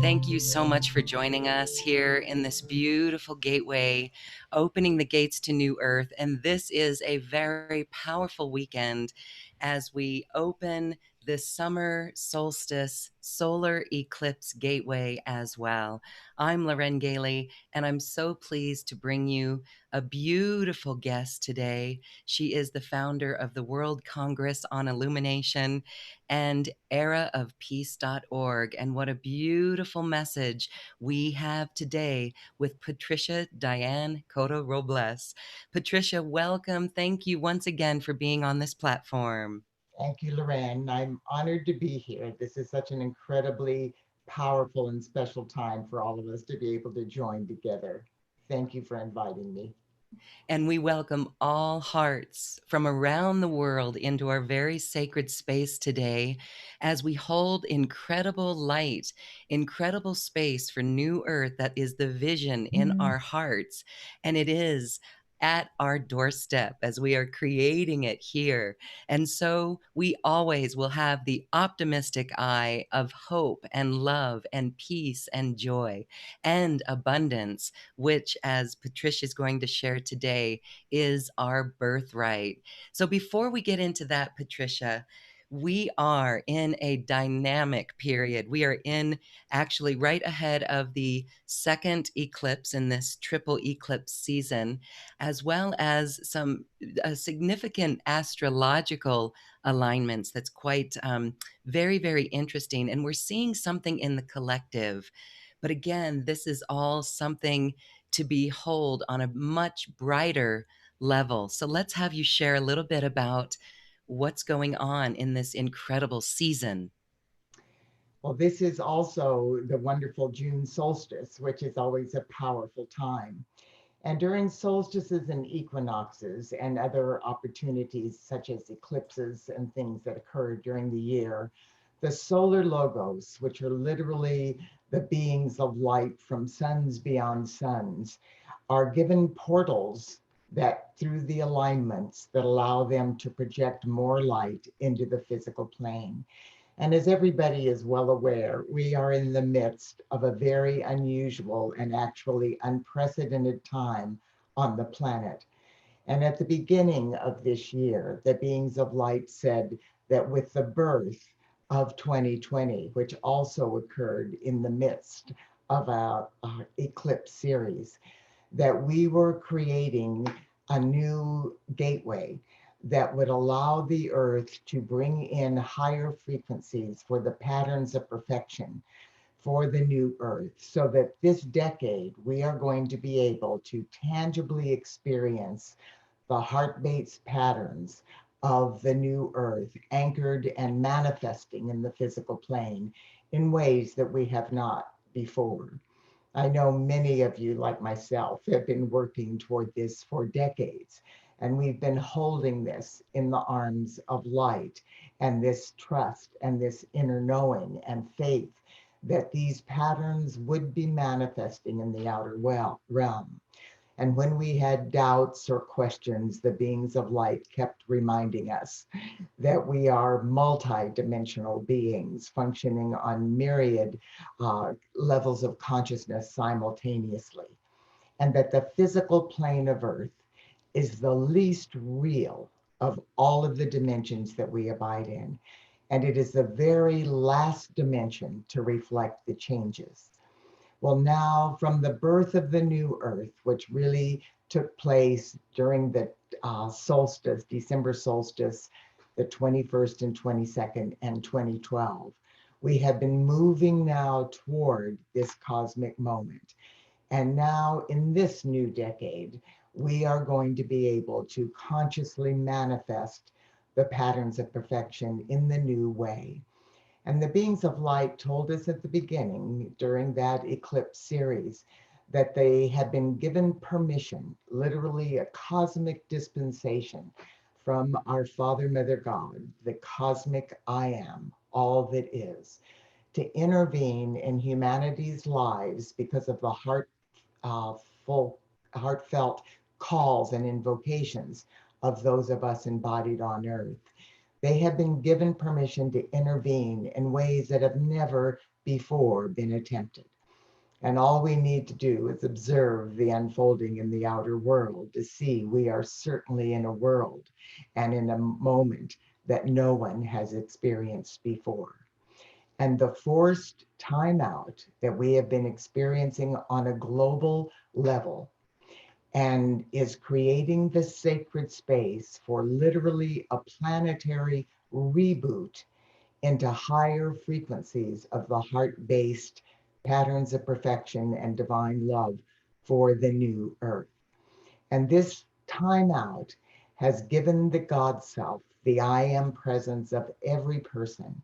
Thank you so much for joining us here in this beautiful gateway, opening the gates to New Earth. And this is a very powerful weekend as we open the summer solstice solar eclipse gateway as well. I'm Loren Gailey, and I'm so pleased to bring you a beautiful guest today. She is the founder of the World Congress on Illumination and eraofpeace.org. And what a beautiful message we have today with Patricia Diane Cota-Robles. Patricia, welcome. Thank you once again for being on this platform. Thank you, Loren. I'm honored to be here. This is such an incredibly powerful and special time for all of us to be able to join together. Thank you for inviting me. And we welcome all hearts from around the world into our very sacred space today as we hold incredible light, incredible space for New Earth that is the vision in our hearts. And it is at our doorstep as we are creating it here. And so we always will have the optimistic eye of hope and love and peace and joy and abundance, which, as Patricia is going to share today, is our birthright. So before we get into that, Patricia, we are in a dynamic period. We are in actually right ahead of the second eclipse in this triple eclipse season, as well as some significant astrological alignments that's quite very, very interesting. And we're seeing something in the collective. But again, this is all something to behold on a much brighter level. So let's have you share a little bit about what's going on in this incredible season. Well, this is also the wonderful June solstice, which is always a powerful time. And during solstices and equinoxes and other opportunities, such as eclipses and things that occur during the year, the solar logos, which are literally the beings of light from suns beyond suns, are given portals that through the alignments that allow them to project more light into the physical plane. And as everybody is well aware, we are in the midst of a very unusual and actually unprecedented time on the planet. And at the beginning of this year, the beings of light said that with the birth of 2020, which also occurred in the midst of a eclipse series, that we were creating a new gateway that would allow the earth to bring in higher frequencies for the patterns of perfection for the new earth, so that this decade we are going to be able to tangibly experience the heart-based patterns of the new earth anchored and manifesting in the physical plane in ways that we have not before. I know many of you, like myself, have been working toward this for decades, and we've been holding this in the arms of light and this trust and this inner knowing and faith that these patterns would be manifesting in the outer realm. And when we had doubts or questions, the beings of light kept reminding us that we are multi-dimensional beings functioning on myriad levels of consciousness simultaneously, and that the physical plane of Earth is the least real of all of the dimensions that we abide in. And it is the very last dimension to reflect the changes. Well, now from the birth of the new Earth, which really took place during the solstice, December solstice, the 21st and 22nd and 2012, we have been moving now toward this cosmic moment. And now in this new decade, we are going to be able to consciously manifest the patterns of perfection in the new way. And the beings of light told us at the beginning during that eclipse series that they had been given permission, literally a cosmic dispensation from our Father, Mother God, the cosmic I am, all that is, to intervene in humanity's lives because of the full, heartfelt calls and invocations of those of us embodied on earth. They have been given permission to intervene in ways that have never before been attempted. And all we need to do is observe the unfolding in the outer world to see we are certainly in a world and in a moment that no one has experienced before. And the forced timeout that we have been experiencing on a global level and is creating the sacred space for literally a planetary reboot into higher frequencies of the heart based patterns of perfection and divine love for the new earth. And this timeout has given the God Self, the I am presence of every person,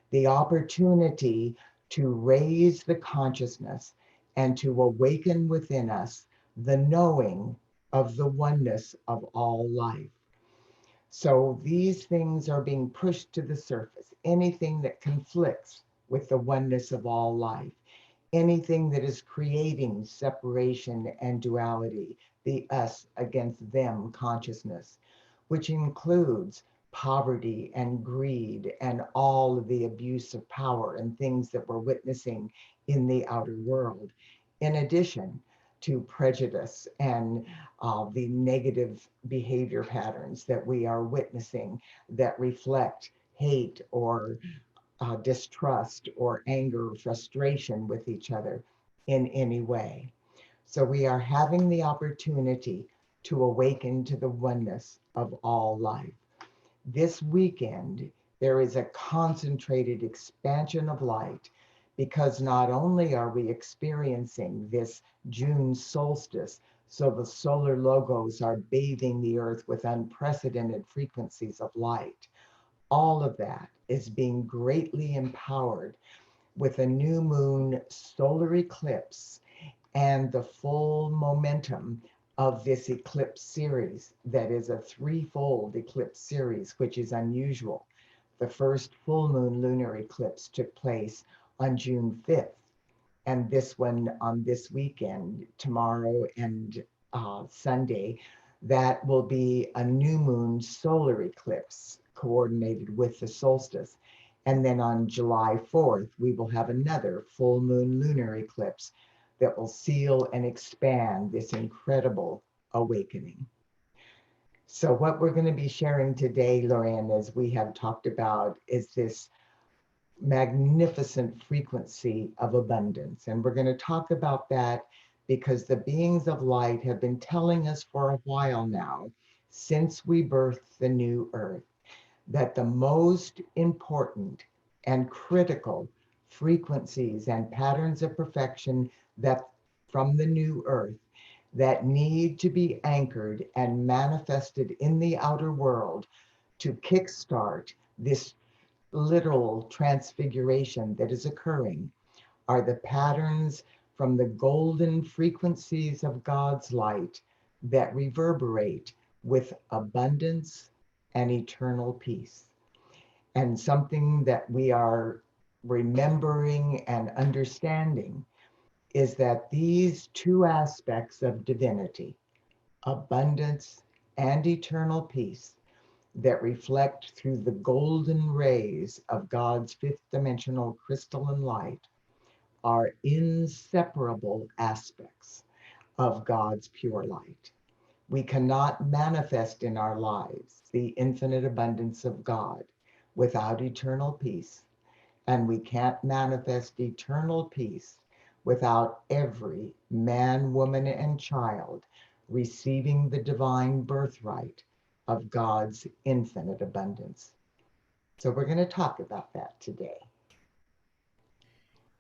the opportunity to raise the consciousness and to awaken within us the knowing of the oneness of all life. So these things are being pushed to the surface. Anything that conflicts with the oneness of all life, anything that is creating separation and duality, the us against them consciousness, which includes poverty and greed and all of the abuse of power and things that we're witnessing in the outer world, in addition to prejudice and the negative behavior patterns that we are witnessing that reflect hate or distrust or anger or frustration with each other in any way. So we are having the opportunity to awaken to the oneness of all life. This weekend, there is a concentrated expansion of light because not only are we experiencing this June solstice, so the solar logos are bathing the earth with unprecedented frequencies of light. All of that is being greatly empowered with a new moon solar eclipse and the full momentum of this eclipse series that is a threefold eclipse series, which is unusual. The first full moon lunar eclipse took place on June 5th, and this one on this weekend, tomorrow and Sunday, that will be a new moon solar eclipse coordinated with the solstice. And then on July 4th, we will have another full moon lunar eclipse that will seal and expand this incredible awakening. So, what we're going to be sharing today, Lorraine, as we have talked about, is this magnificent frequency of abundance. And we're going to talk about that because the beings of light have been telling us for a while now, since we birthed the new earth, that the most important and critical frequencies and patterns of perfection that from the new earth that need to be anchored and manifested in the outer world to kickstart this literal transfiguration that is occurring are the patterns from the golden frequencies of God's light that reverberate with abundance and eternal peace. And something that we are remembering and understanding is that these two aspects of divinity, abundance and eternal peace, that reflect through the golden rays of God's fifth dimensional crystalline light, are inseparable aspects of God's pure light. We cannot manifest in our lives the infinite abundance of God without eternal peace, and we can't manifest eternal peace without every man, woman, and child receiving the divine birthright of God's infinite abundance. So we're going to talk about that today.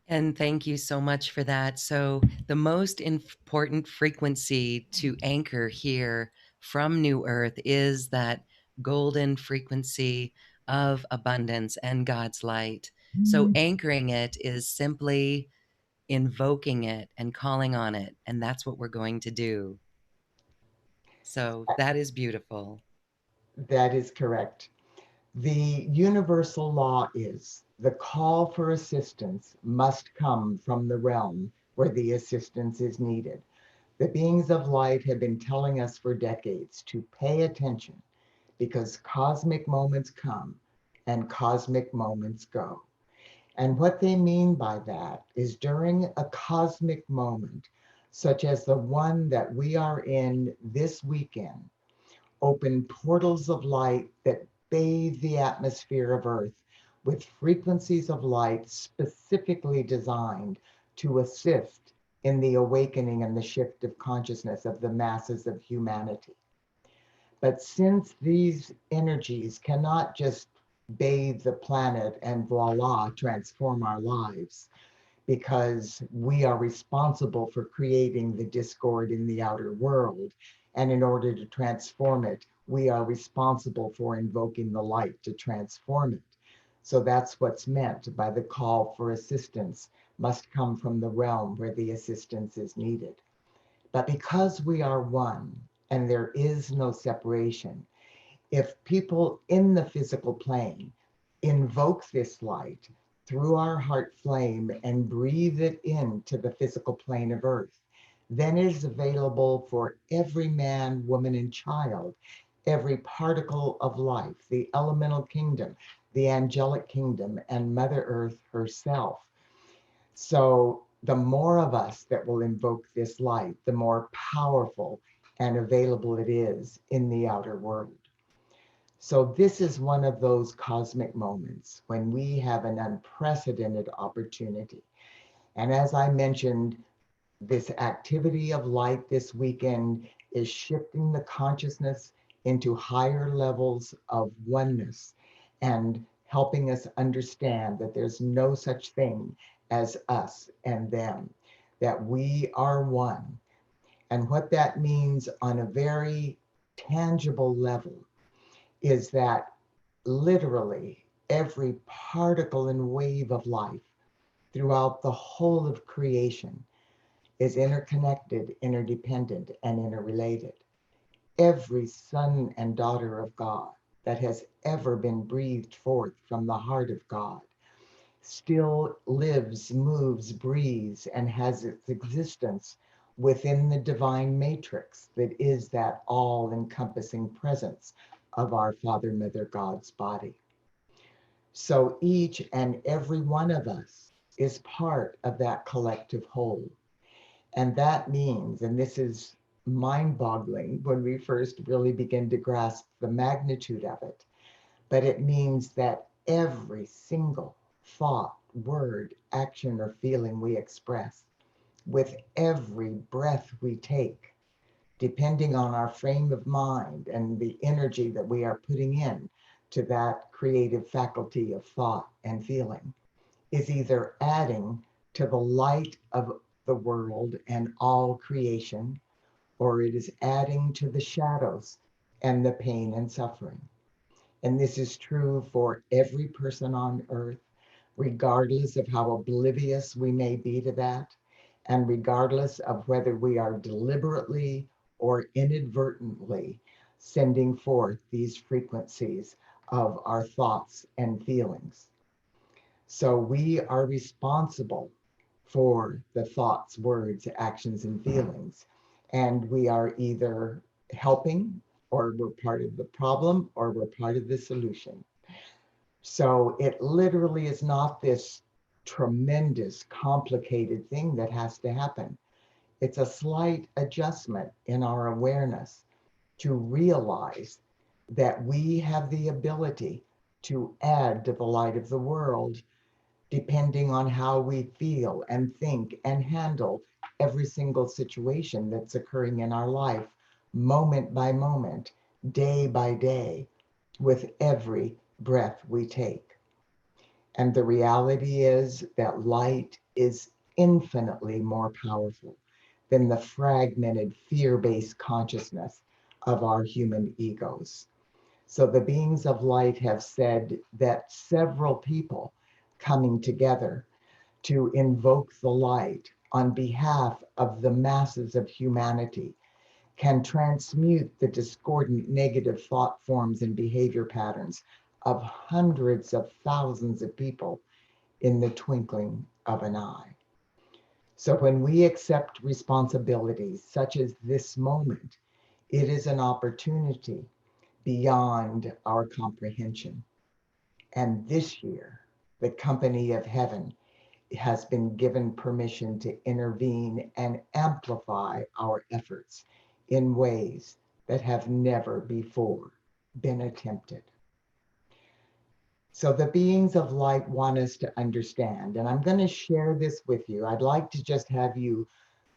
And thank you so much for that. So, the most important frequency to anchor here from New Earth is that golden frequency of abundance and God's light. So, anchoring it is simply invoking it and calling on it. And that's what we're going to do. So, that is beautiful. That is correct. The universal law is the call for assistance must come from the realm where the assistance is needed. The beings of light have been telling us for decades to pay attention because cosmic moments come and cosmic moments go. And what they mean by that is during a cosmic moment, such as the one that we are in this weekend, open portals of light that bathe the atmosphere of Earth with frequencies of light specifically designed to assist in the awakening and the shift of consciousness of the masses of humanity. But since these energies cannot just bathe the planet and voila, transform our lives, because we are responsible for creating the discord in the outer world. And in order to transform it, we are responsible for invoking the light to transform it. So that's what's meant by the call for assistance must come from the realm where the assistance is needed. But because we are one and there is no separation, if people in the physical plane invoke this light through our heart flame and breathe it into the physical plane of Earth, then it is available for every man, woman, and child, every particle of life, the elemental kingdom, the angelic kingdom, and Mother Earth herself. So the more of us that will invoke this light, the more powerful and available it is in the outer world. So this is one of those cosmic moments when we have an unprecedented opportunity. And as I mentioned, this activity of light this weekend is shifting the consciousness into higher levels of oneness and helping us understand that there's no such thing as us and them, that we are one. And what that means on a very tangible level is that literally every particle and wave of life throughout the whole of creation is interconnected, interdependent, and interrelated. Every son and daughter of God that has ever been breathed forth from the heart of God still lives, moves, breathes, and has its existence within the divine matrix that is that all encompassing presence of our Father, Mother, God's body. So each and every one of us is part of that collective whole. And that means, and this is mind boggling when we first really begin to grasp the magnitude of it, but it means that every single thought, word, action, or feeling we express, with every breath we take, depending on our frame of mind and the energy that we are putting in to that creative faculty of thought and feeling, is either adding to the light of the world and all creation, or it is adding to the shadows and the pain and suffering. And this is true for every person on earth, regardless of how oblivious we may be to that, and regardless of whether we are deliberately or inadvertently sending forth these frequencies of our thoughts and feelings. So we are responsible for the thoughts, words, actions, and feelings. And we are either helping, or we're part of the problem, or we're part of the solution. So it literally is not this tremendous, complicated thing that has to happen. It's a slight adjustment in our awareness to realize that we have the ability to add to the light of the world depending on how we feel and think and handle every single situation that's occurring in our life, moment by moment, day by day, with every breath we take. And the reality is that light is infinitely more powerful than the fragmented, fear based consciousness of our human egos. So the beings of light have said that several people coming together to invoke the light on behalf of the masses of humanity can transmute the discordant negative thought forms and behavior patterns of hundreds of thousands of people in the twinkling of an eye. So when we accept responsibilities such as this moment, it is an opportunity beyond our comprehension. And this year the company of heaven has been given permission to intervene and amplify our efforts in ways that have never before been attempted. So the beings of light want us to understand, and I'm going to share this with you. I'd like to just have you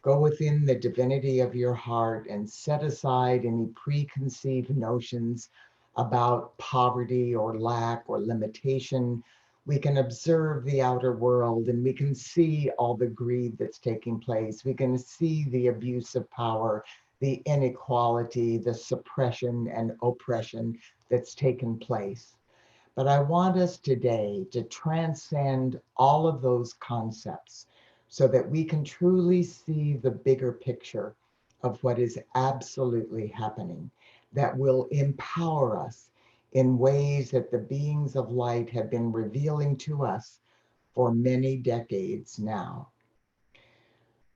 go within the divinity of your heart and set aside any preconceived notions about poverty or lack or limitation. We can observe the outer world and we can see all the greed that's taking place. We can see the abuse of power, the inequality, the suppression and oppression that's taken place. But I want us today to transcend all of those concepts so that we can truly see the bigger picture of what is absolutely happening that will empower us in ways that the beings of light have been revealing to us for many decades now.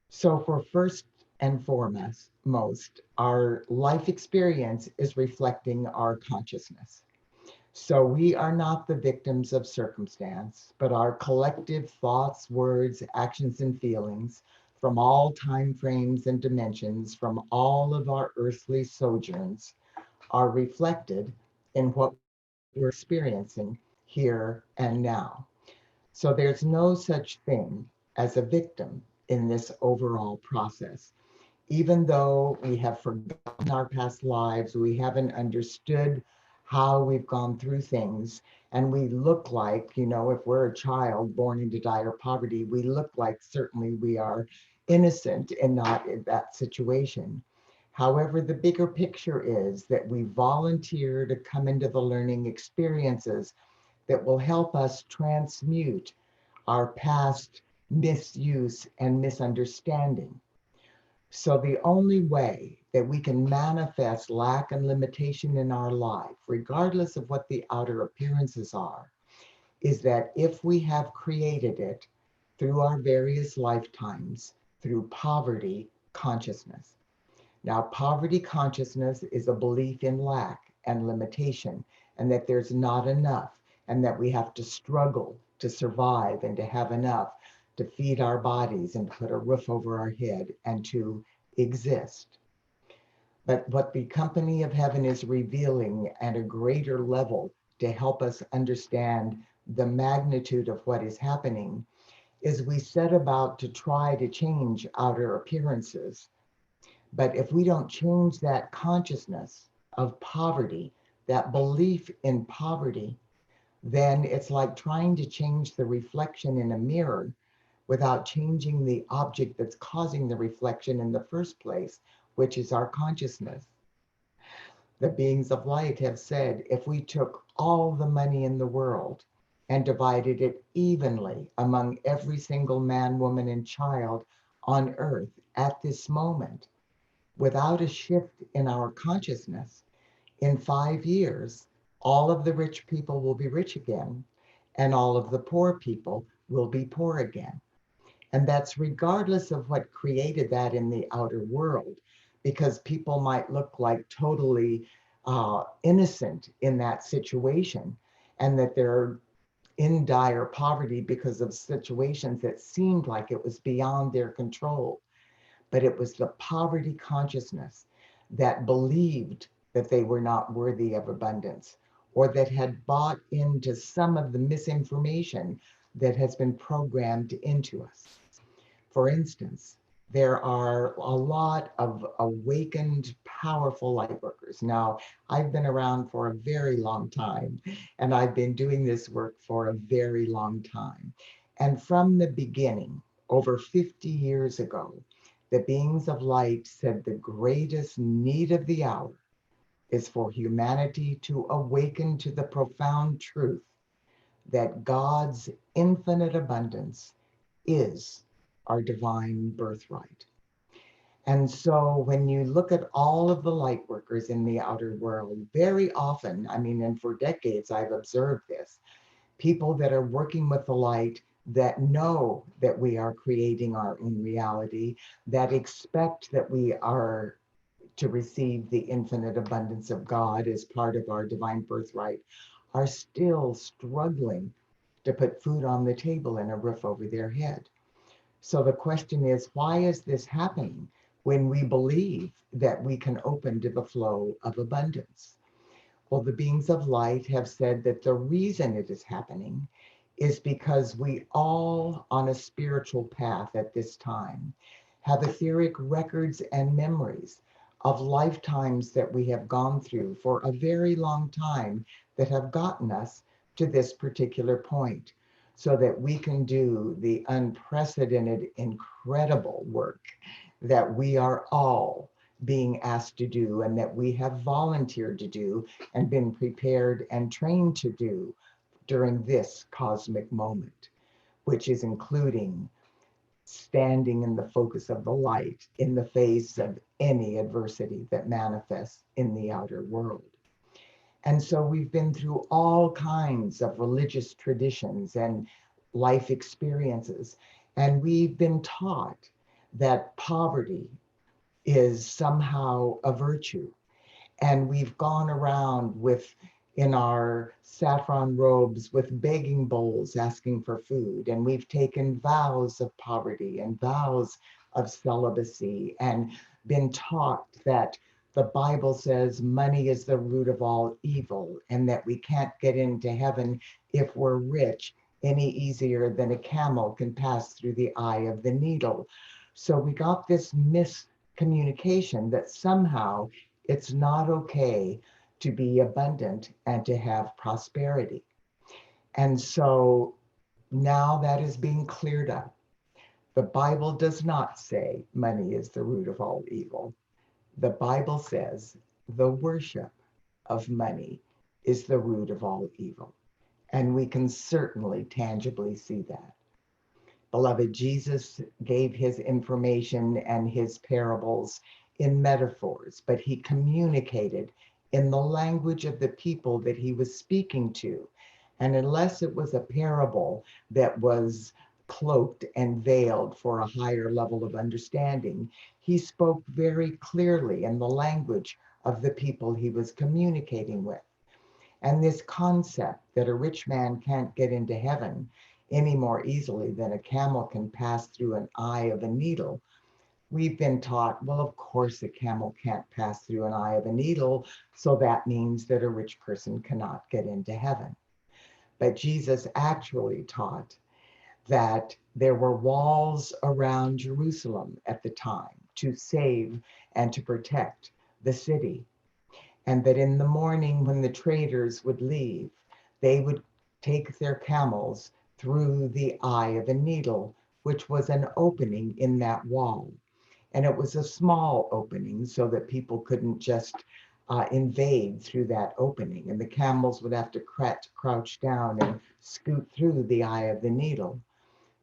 So, for first and foremost, our life experience is reflecting our consciousness. So we are not the victims of circumstance, but our collective thoughts, words, actions, and feelings from all time frames and dimensions, from all of our earthly sojourns, are reflected in what we're experiencing here and now. So there's no such thing as a victim in this overall process. Even though we have forgotten our past lives, we haven't understood how we've gone through things, and we look like, if we're a child born into dire poverty, we look like certainly we are innocent and not in that situation. However, the bigger picture is that we volunteer to come into the learning experiences that will help us transmute our past misuse and misunderstanding. So the only way that we can manifest lack and limitation in our life, regardless of what the outer appearances are, is that if we have created it through our various lifetimes, through poverty consciousness. Now, poverty consciousness is a belief in lack and limitation, and that there's not enough, and that we have to struggle to survive and to have enough to feed our bodies and put a roof over our head and to exist. But what the company of heaven is revealing at a greater level to help us understand the magnitude of what is happening is we set about to try to change outer appearances. But if we don't change that consciousness of poverty, that belief in poverty, then it's like trying to change the reflection in a mirror without changing the object that's causing the reflection in the first place, which is our consciousness. The beings of light have said if we took all the money in the world and divided it evenly among every single man, woman, and child on earth at this moment, without a shift in our consciousness, in 5 years, all of the rich people will be rich again, and all of the poor people will be poor again. And that's regardless of what created that in the outer world, because people might look like totally innocent in that situation, and that they're in dire poverty because of situations that seemed like it was beyond their control. But it was the poverty consciousness that believed that they were not worthy of abundance, or that had bought into some of the misinformation that has been programmed into us. For instance, there are a lot of awakened, powerful light workers. Now, I've been around for a very long time, and I've been doing this work for a very long time. And from the beginning, over 50 years ago, the beings of light said the greatest need of the hour is for humanity to awaken to the profound truth that God's infinite abundance is our divine birthright. And so when you look at all of the light workers in the outer world, very often, I mean, and for decades, I've observed this, people that are working with the light that know that we are creating our own reality, that expect that we are to receive the infinite abundance of God as part of our divine birthright, are still struggling to put food on the table and a roof over their head. So the question is, why is this happening when we believe that we can open to the flow of abundance? Well, the beings of light have said that the reason it is happening is because we all on a spiritual path at this time have etheric records and memories of lifetimes that we have gone through for a very long time that have gotten us to this particular point so that we can do the unprecedented, incredible work that we are all being asked to do and that we have volunteered to do and been prepared and trained to do during this cosmic moment, which is including standing in the focus of the light in the face of any adversity that manifests in the outer world. And so we've been through all kinds of religious traditions and life experiences, and we've been taught that poverty is somehow a virtue. And we've gone around with, in our saffron robes, with begging bowls asking for food. And we've taken vows of poverty and vows of celibacy and been taught that the Bible says money is the root of all evil and that we can't get into heaven if we're rich any easier than a camel can pass through the eye of the needle. So we got this miscommunication that somehow it's not okay to be abundant and to have prosperity. And so now that is being cleared up. The Bible does not say money is the root of all evil. The Bible says the worship of money is the root of all evil. And we can certainly tangibly see that. Beloved, Jesus gave his information and his parables in metaphors, but he communicated in the language of the people that he was speaking to. And unless it was a parable that was cloaked and veiled for a higher level of understanding, he spoke very clearly in the language of the people he was communicating with. And this concept that a rich man can't get into heaven any more easily than a camel can pass through an eye of a needle, we've been taught, well, of course, a camel can't pass through an eye of a needle, so that means that a rich person cannot get into heaven. But Jesus actually taught that there were walls around Jerusalem at the time to save and to protect the city. And that in the morning when the traders would leave, they would take their camels through the eye of a needle, which was an opening in that wall. And it was a small opening so that people couldn't just invade through that opening. And the camels would have to crouch down and scoot through the eye of the needle.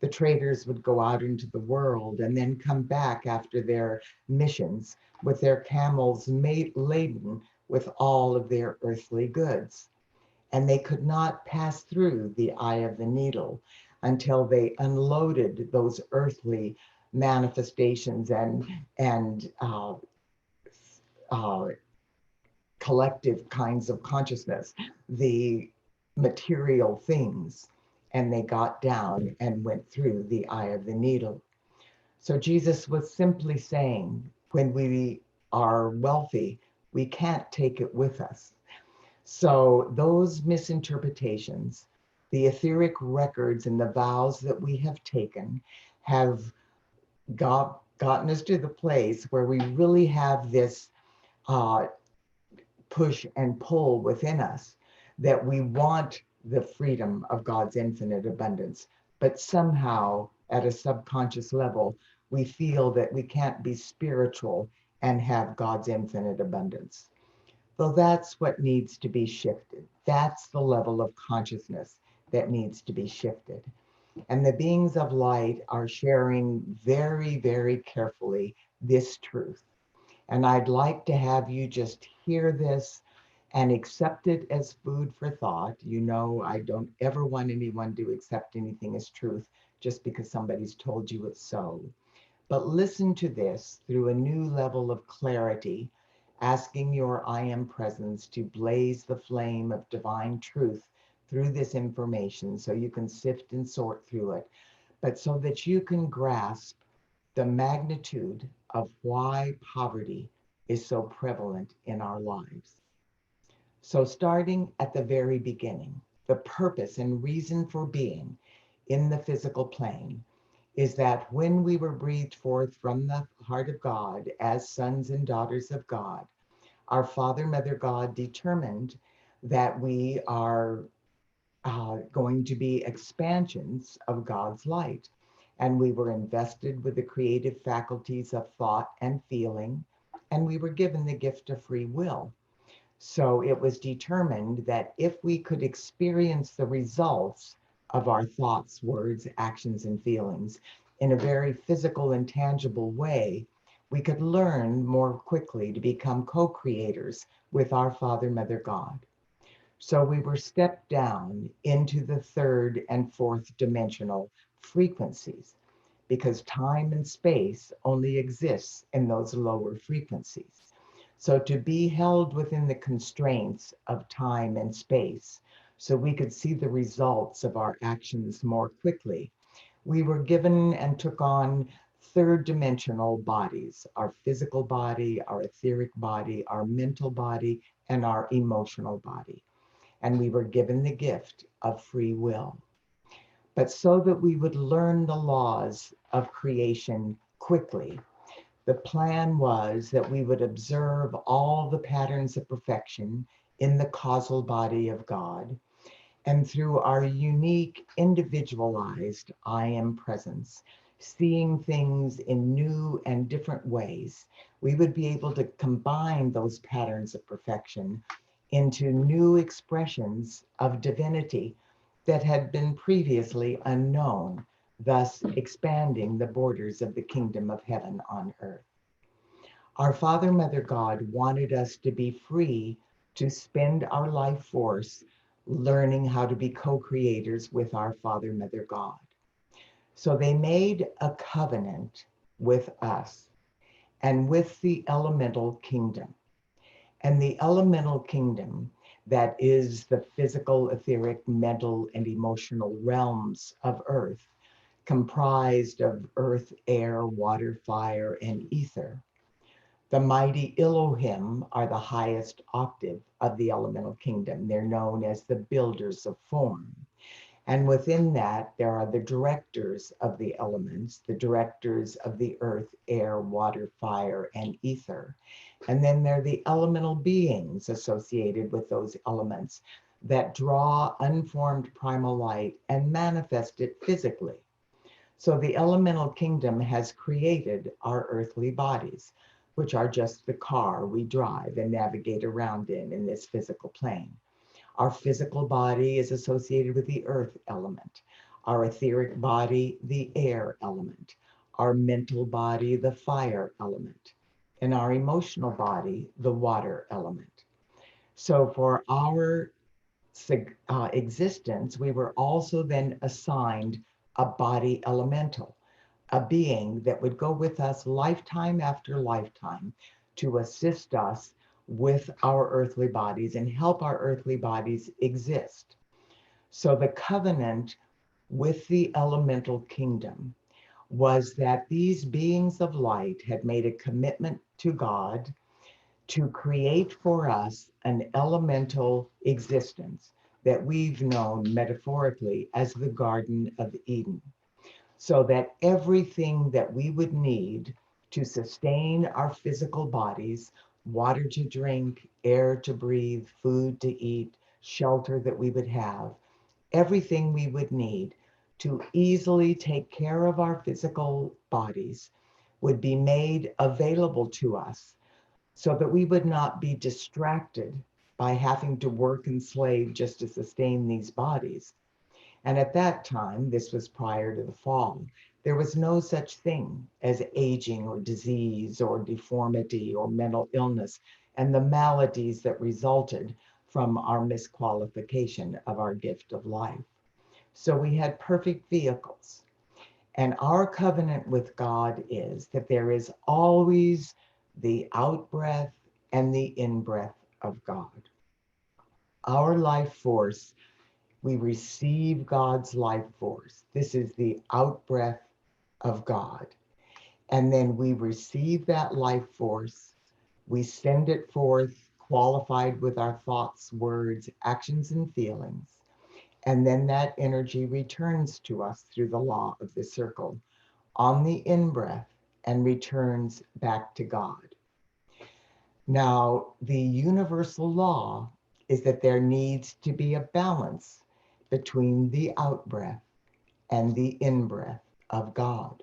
The traders would go out into the world and then come back after their missions with their camels laden with all of their earthly goods. And they could not pass through the eye of the needle until they unloaded those earthly manifestations and uh, collective kinds of consciousness, the material things, and they got down and went through the eye of the needle. So Jesus was simply saying, when we are wealthy, we can't take it with us. So those misinterpretations, the etheric records and the vows that we have taken have gotten us to the place where we really have this uh, push and pull within us that we want the freedom of God's infinite abundance, but somehow at a subconscious level, we feel that we can't be spiritual and have God's infinite abundance. So that's what needs to be shifted. That's the level of consciousness that needs to be shifted. And the beings of light are sharing very, very carefully this truth. And I'd like to have you just hear this and accept it as food for thought. You know, I don't ever want anyone to accept anything as truth just because somebody's told you it's so. But listen to this through a new level of clarity, asking your I am presence to blaze the flame of divine truth through this information so you can sift and sort through it, but so that you can grasp the magnitude of why poverty is so prevalent in our lives. So, starting at the very beginning, the purpose and reason for being in the physical plane is that when we were breathed forth from the heart of God as sons and daughters of God, our Father, Mother God determined that we are going to be expansions of God's light. And we were invested with the creative faculties of thought and feeling, and we were given the gift of free will. So it was determined that if we could experience the results of our thoughts, words, actions, and feelings in a very physical and tangible way, we could learn more quickly to become co creators with our Father, Mother God. So we were stepped down into the third and fourth dimensional frequencies because time and space only exists in those lower frequencies. So to be held within the constraints of time and space, so we could see the results of our actions more quickly, we were given and took on third dimensional bodies, our physical body, our etheric body, our mental body, and our emotional body. And we were given the gift of free will. But so that we would learn the laws of creation quickly, the plan was that we would observe all the patterns of perfection in the causal body of God. And through our unique, individualized I am presence, seeing things in new and different ways, we would be able to combine those patterns of perfection into new expressions of divinity that had been previously unknown, thus expanding the borders of the kingdom of heaven on earth. Our Father, Mother God wanted us to be free to spend our life force learning how to be co creators with our Father, Mother God. So they made a covenant with us and with the elemental kingdom. And the elemental kingdom, that is the physical, etheric, mental, and emotional realms of Earth, comprised of earth, air, water, fire, and ether. The mighty Elohim are the highest octave of the elemental kingdom. They're known as the builders of form. And within that, there are the directors of the elements, the directors of the earth, air, water, fire, and ether. And then there are the elemental beings associated with those elements that draw unformed primal light and manifest it physically. So the elemental kingdom has created our earthly bodies, which are just the car we drive and navigate around in this physical plane. Our physical body is associated with the earth element, our etheric body, the air element, our mental body, the fire element, and our emotional body, the water element. So for our existence, we were also then assigned a body elemental, a being that would go with us lifetime after lifetime to assist us with our earthly bodies and help our earthly bodies exist. So the covenant with the elemental kingdom was that these beings of light had made a commitment to God to create for us an elemental existence that we've known metaphorically as the Garden of Eden, so that everything that we would need to sustain our physical bodies, water to drink, air to breathe, food to eat, shelter that we would have, everything we would need to easily take care of our physical bodies would be made available to us so that we would not be distracted by having to work and slave just to sustain these bodies. And at that time, this was prior to the fall, there was no such thing as aging or disease or deformity or mental illness and the maladies that resulted from our misqualification of our gift of life. So we had perfect vehicles. And our covenant with God is that there is always the out breath and the in breath of God. Our life force We receive God's life force. This is the outbreath of God. And then we receive that life force. We send it forth, qualified with our thoughts, words, actions, and feelings. And then that energy returns to us through the law of the circle on the in-breath and returns back to God. Now, the universal law is that there needs to be a balance between the out-breath and the in-breath of God,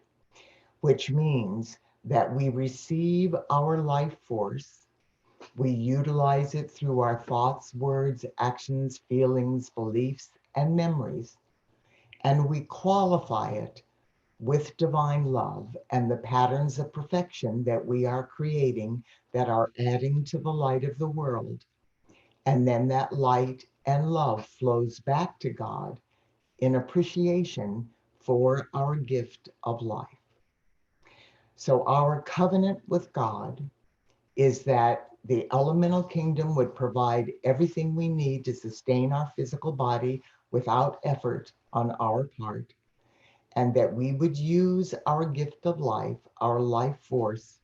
which means that we receive our life force, we utilize it through our thoughts, words, actions, feelings, beliefs, and memories, and we qualify it with divine love and the patterns of perfection that we are creating that are adding to the light of the world. And then that light and love flows back to God in appreciation for our gift of life. So, our covenant with God is that the elemental kingdom would provide everything we need to sustain our physical body without effort on our part, and that we would use our gift of life, our life force,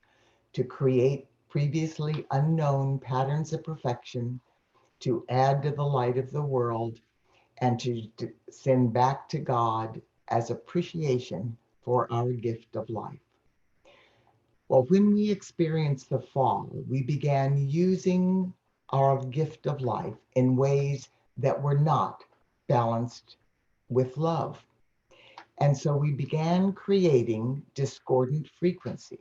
to create previously unknown patterns of perfection, to add to the light of the world, and to send back to God as appreciation for our gift of life. Well, when we experienced the fall, we began using our gift of life in ways that were not balanced with love. And so we began creating discordant frequencies.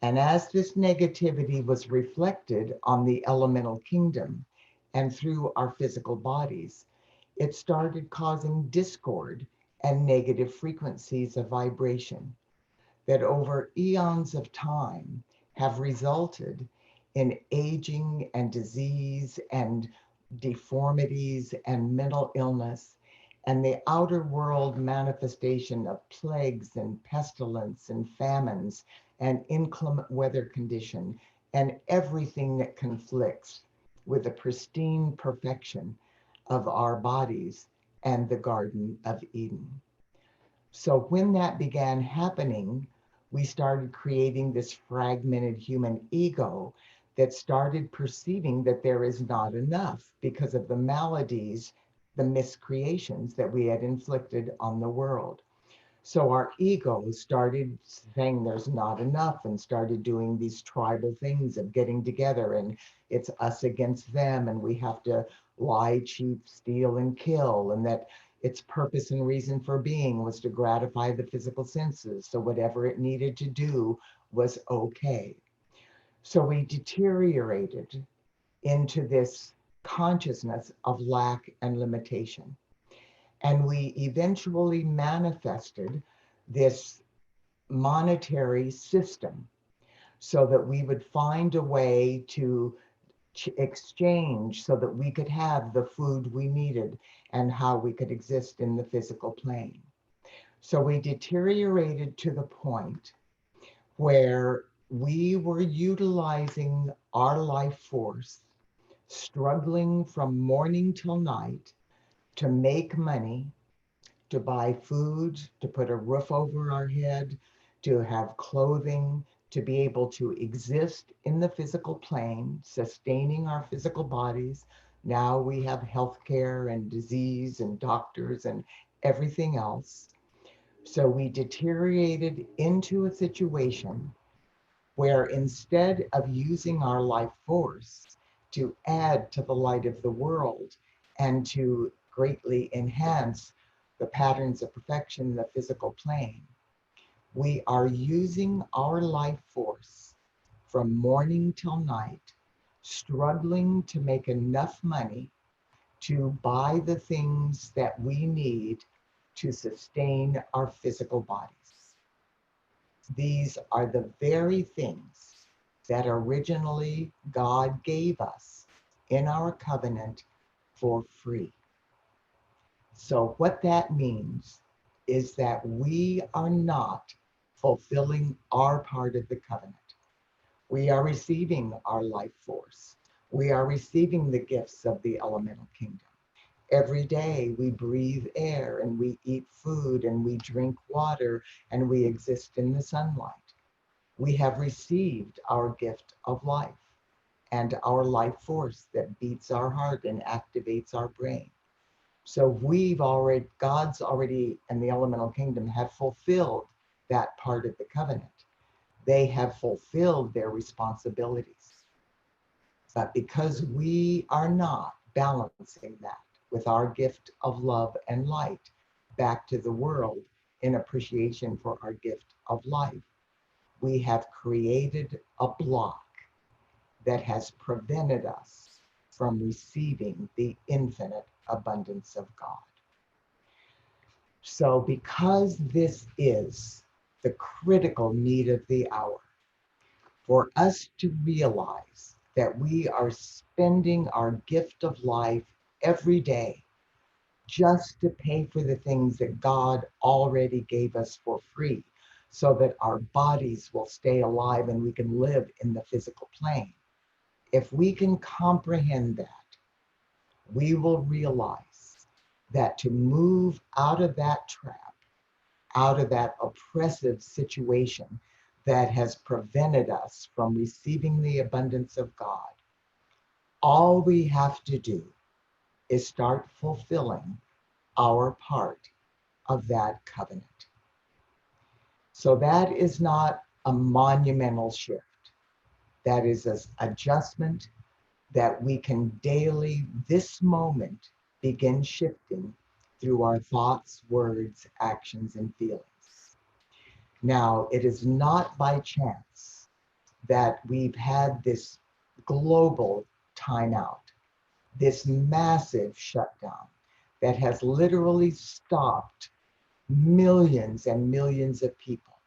And as this negativity was reflected on the elemental kingdom and through our physical bodies, it started causing discord and negative frequencies of vibration that over eons of time have resulted in aging and disease and deformities and mental illness and the outer world manifestation of plagues and pestilence and famines and inclement weather condition and everything that conflicts with the pristine perfection of our bodies and the Garden of Eden. So when that began happening, we started creating this fragmented human ego that started perceiving that there is not enough because of the maladies, the miscreations that we had inflicted on the world. So our ego started saying there's not enough and started doing these tribal things of getting together and it's us against them and we have to lie, cheat, steal, and kill, and that its purpose and reason for being was to gratify the physical senses. So whatever it needed to do was okay. So we deteriorated into this consciousness of lack and limitation. And we eventually manifested this monetary system so that we would find a way to exchange so that we could have the food we needed and how we could exist in the physical plane. So we deteriorated to the point where we were utilizing our life force, struggling from morning till night to make money, to buy food, to put a roof over our head, to have clothing, to be able to exist in the physical plane, sustaining our physical bodies. Now we have healthcare and disease and doctors and everything else. So we deteriorated into a situation where instead of using our life force to add to the light of the world and to greatly enhance the patterns of perfection in the physical plane, we are using our life force from morning till night, struggling to make enough money to buy the things that we need to sustain our physical bodies. These are the very things that originally God gave us in our covenant for free. So, what that means is that we are not fulfilling our part of the covenant. We are receiving our life force. We are receiving the gifts of the elemental kingdom. Every day we breathe air and we eat food and we drink water and we exist in the sunlight. We have received our gift of life and our life force that beats our heart and activates our brain. So God's already, and the elemental kingdom have fulfilled that part of the covenant. They have fulfilled their responsibilities. But because we are not balancing that with our gift of love and light back to the world in appreciation for our gift of life, we have created a block that has prevented us from receiving the infinite abundance of God. So, because this is the critical need of the hour, for us to realize that we are spending our gift of life every day just to pay for the things that God already gave us for free, so that our bodies will stay alive and we can live in the physical plane. If we can comprehend that, we will realize that to move out of that trap, out of that oppressive situation that has prevented us from receiving the abundance of God, all we have to do is start fulfilling our part of that covenant. So that is not a monumental shift. That is an adjustment that we can daily, this moment, begin shifting through our thoughts, words, actions, and feelings. Now, it is not by chance that we've had this global timeout, this massive shutdown that has literally stopped millions and millions of people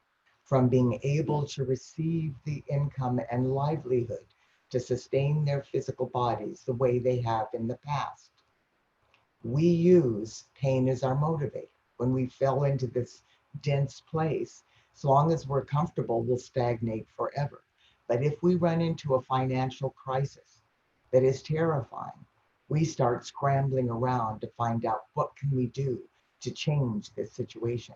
from being able to receive the income and livelihood to sustain their physical bodies the way they have in the past. We use pain as our motivator. When we fell into this dense place, as long as we're comfortable, we'll stagnate forever. But if we run into a financial crisis that is terrifying, we start scrambling around to find out what can we do to change this situation?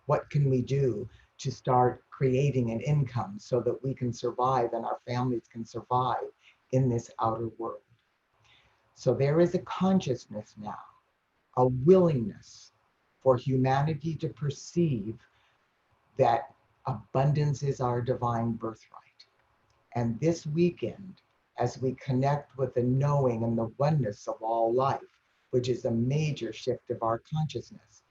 What can we do to start creating an income so that we can survive and our families can survive in this outer world? So there is a consciousness now, a willingness for humanity to perceive that abundance is our divine birthright. And this weekend, as we connect with the knowing and the oneness of all life, which is a major shift of our consciousness,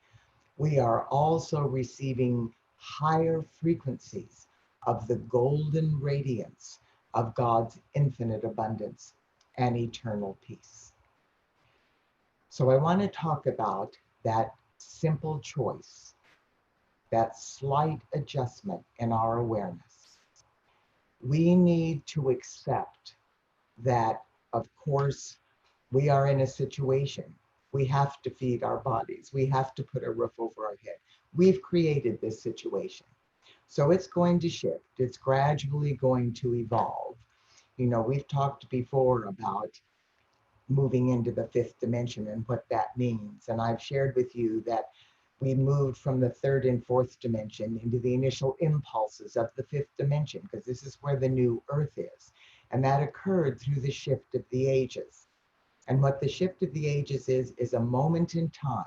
we are also receiving higher frequencies of the golden radiance of God's infinite abundance and eternal peace. So I want to talk about that simple choice, that slight adjustment in our awareness. We need to accept that, of course, we are in a situation. We have to feed our bodies. We have to put a roof over our head. We've created this situation. So it's going to shift. It's gradually going to evolve. You know, we've talked before about moving into the fifth dimension and what that means. And I've shared with you that we moved from the third and fourth dimension into the initial impulses of the fifth dimension, because this is where the new earth is. And that occurred through the shift of the ages. And what the shift of the ages is a moment in time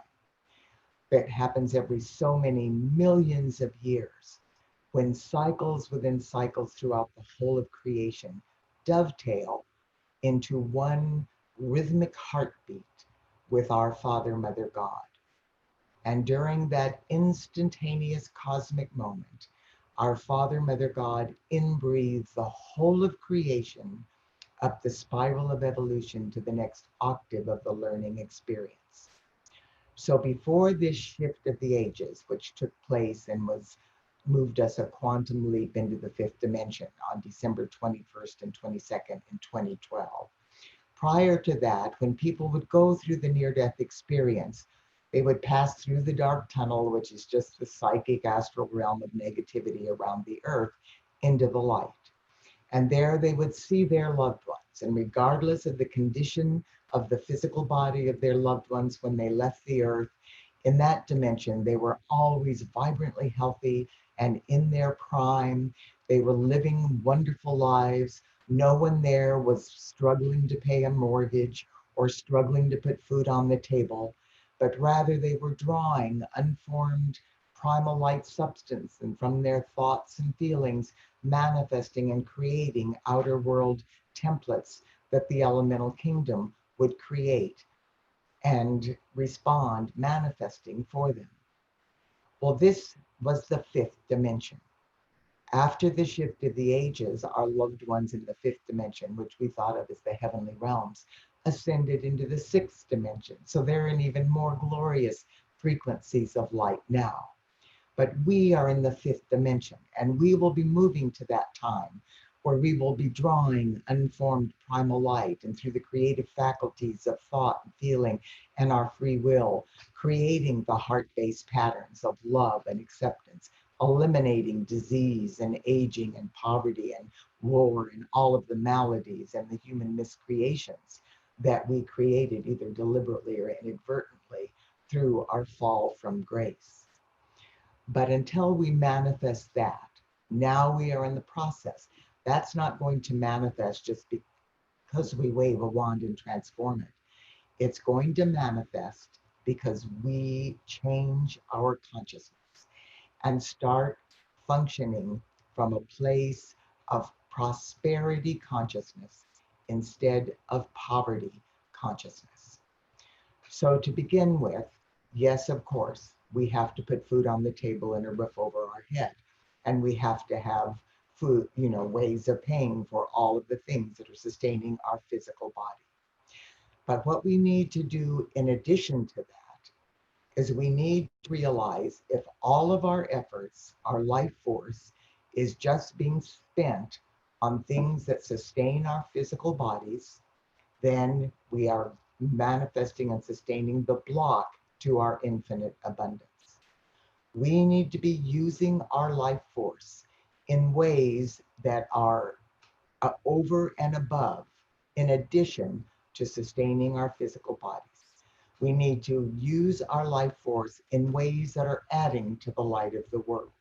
that happens every so many millions of years, when cycles within cycles throughout the whole of creation dovetail into one rhythmic heartbeat with our Father, Mother, God. And during that instantaneous cosmic moment, our Father, Mother, God inbreathes the whole of creation up the spiral of evolution to the next octave of the learning experience. So before this shift of the ages, which took place and moved us a quantum leap into the fifth dimension on December 21st and 22nd in 2012, prior to that, when people would go through the near-death experience, they would pass through the dark tunnel, which is just the psychic astral realm of negativity around the earth, into the light. And there they would see their loved ones. And regardless of the condition of the physical body of their loved ones when they left the earth. In that dimension, they were always vibrantly healthy and in their prime. They were living wonderful lives. No one there was struggling to pay a mortgage or struggling to put food on the table, but rather they were drawing unformed primal light substance and from their thoughts and feelings, manifesting and creating outer world templates that the elemental kingdom would create and respond, manifesting for them. Well, this was the fifth dimension. After the shift of the ages, our loved ones in the fifth dimension, which we thought of as the heavenly realms, ascended into the sixth dimension. So they're in even more glorious frequencies of light now. But we are in the fifth dimension, and we will be moving to that time where we will be drawing unformed primal light and through the creative faculties of thought and feeling and our free will, creating the heart-based patterns of love and acceptance, eliminating disease and aging and poverty and war and all of the maladies and the human miscreations that we created either deliberately or inadvertently through our fall from grace. But until we manifest that, now we are in the process. That's not going to manifest just because we wave a wand and transform it. It's going to manifest because we change our consciousness and start functioning from a place of prosperity consciousness instead of poverty consciousness. So to begin with, yes, of course, we have to put food on the table and a roof over our head. And we have to have food, ways of paying for all of the things that are sustaining our physical body. But what we need to do in addition to that is we need to realize if all of our efforts, our life force, is just being spent on things that sustain our physical bodies, then we are manifesting and sustaining the block to our infinite abundance. We need to be using our life force in ways that are over and above, in addition to sustaining our physical bodies. We need to use our life force in ways that are adding to the light of the world.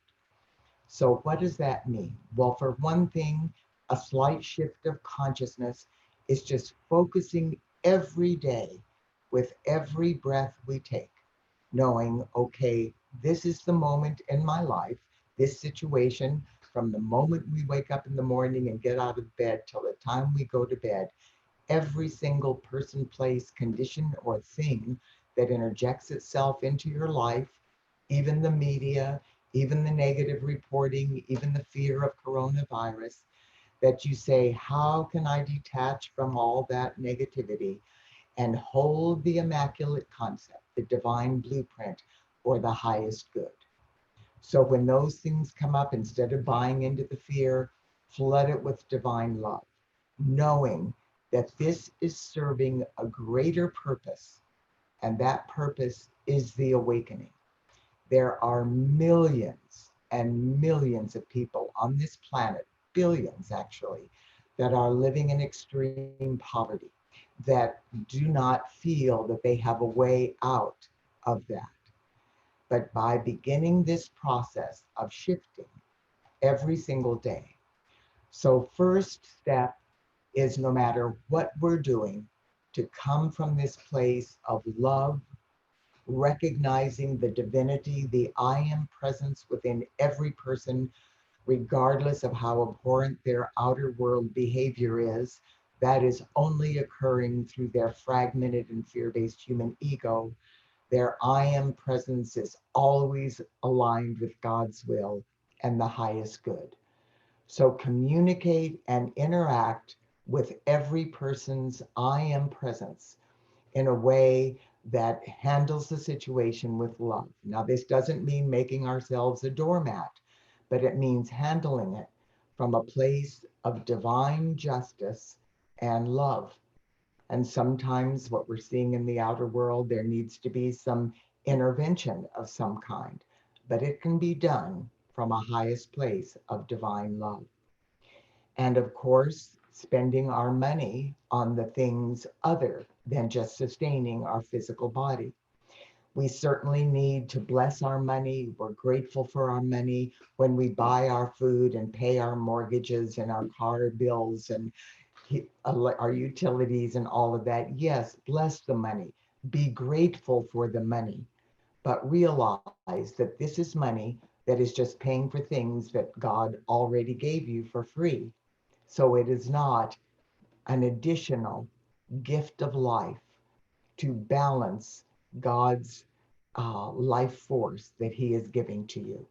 So what does that mean? Well, for one thing, a slight shift of consciousness is just focusing every day with every breath we take, knowing, okay, this is the moment in my life, this situation, from the moment we wake up in the morning and get out of bed till the time we go to bed, every single person, place, condition, or thing that interjects itself into your life, even the media, even the negative reporting, even the fear of coronavirus, that you say, how can I detach from all that negativity and hold the immaculate concept, the divine blueprint, or the highest good? So when those things come up, instead of buying into the fear, flood it with divine love, knowing that this is serving a greater purpose, and that purpose is the awakening. There are millions and millions of people on this planet, billions actually, that are living in extreme poverty, that do not feel that they have a way out of that. But by beginning this process of shifting every single day, so first step is no matter what we're doing, to come from this place of love, recognizing the divinity, the I am presence within every person, regardless of how abhorrent their outer world behavior is. That is only occurring through their fragmented and fear-based human ego. Their I am presence is always aligned with God's will and the highest good. So communicate and interact with every person's I am presence in a way that handles the situation with love. Now, this doesn't mean making ourselves a doormat, but it means handling it from a place of divine justice and love. And sometimes what we're seeing in the outer world, there needs to be some intervention of some kind, but it can be done from a highest place of divine love. And of course, spending our money on the things other than just sustaining our physical body. We certainly need to bless our money. We're grateful for our money when we buy our food and pay our mortgages and our car bills and our utilities and all of that. Yes, bless the money. Be grateful for the money, but realize that this is money that is just paying for things that God already gave you for free. So it is not an additional gift of life to balance God's life force that He is giving to you.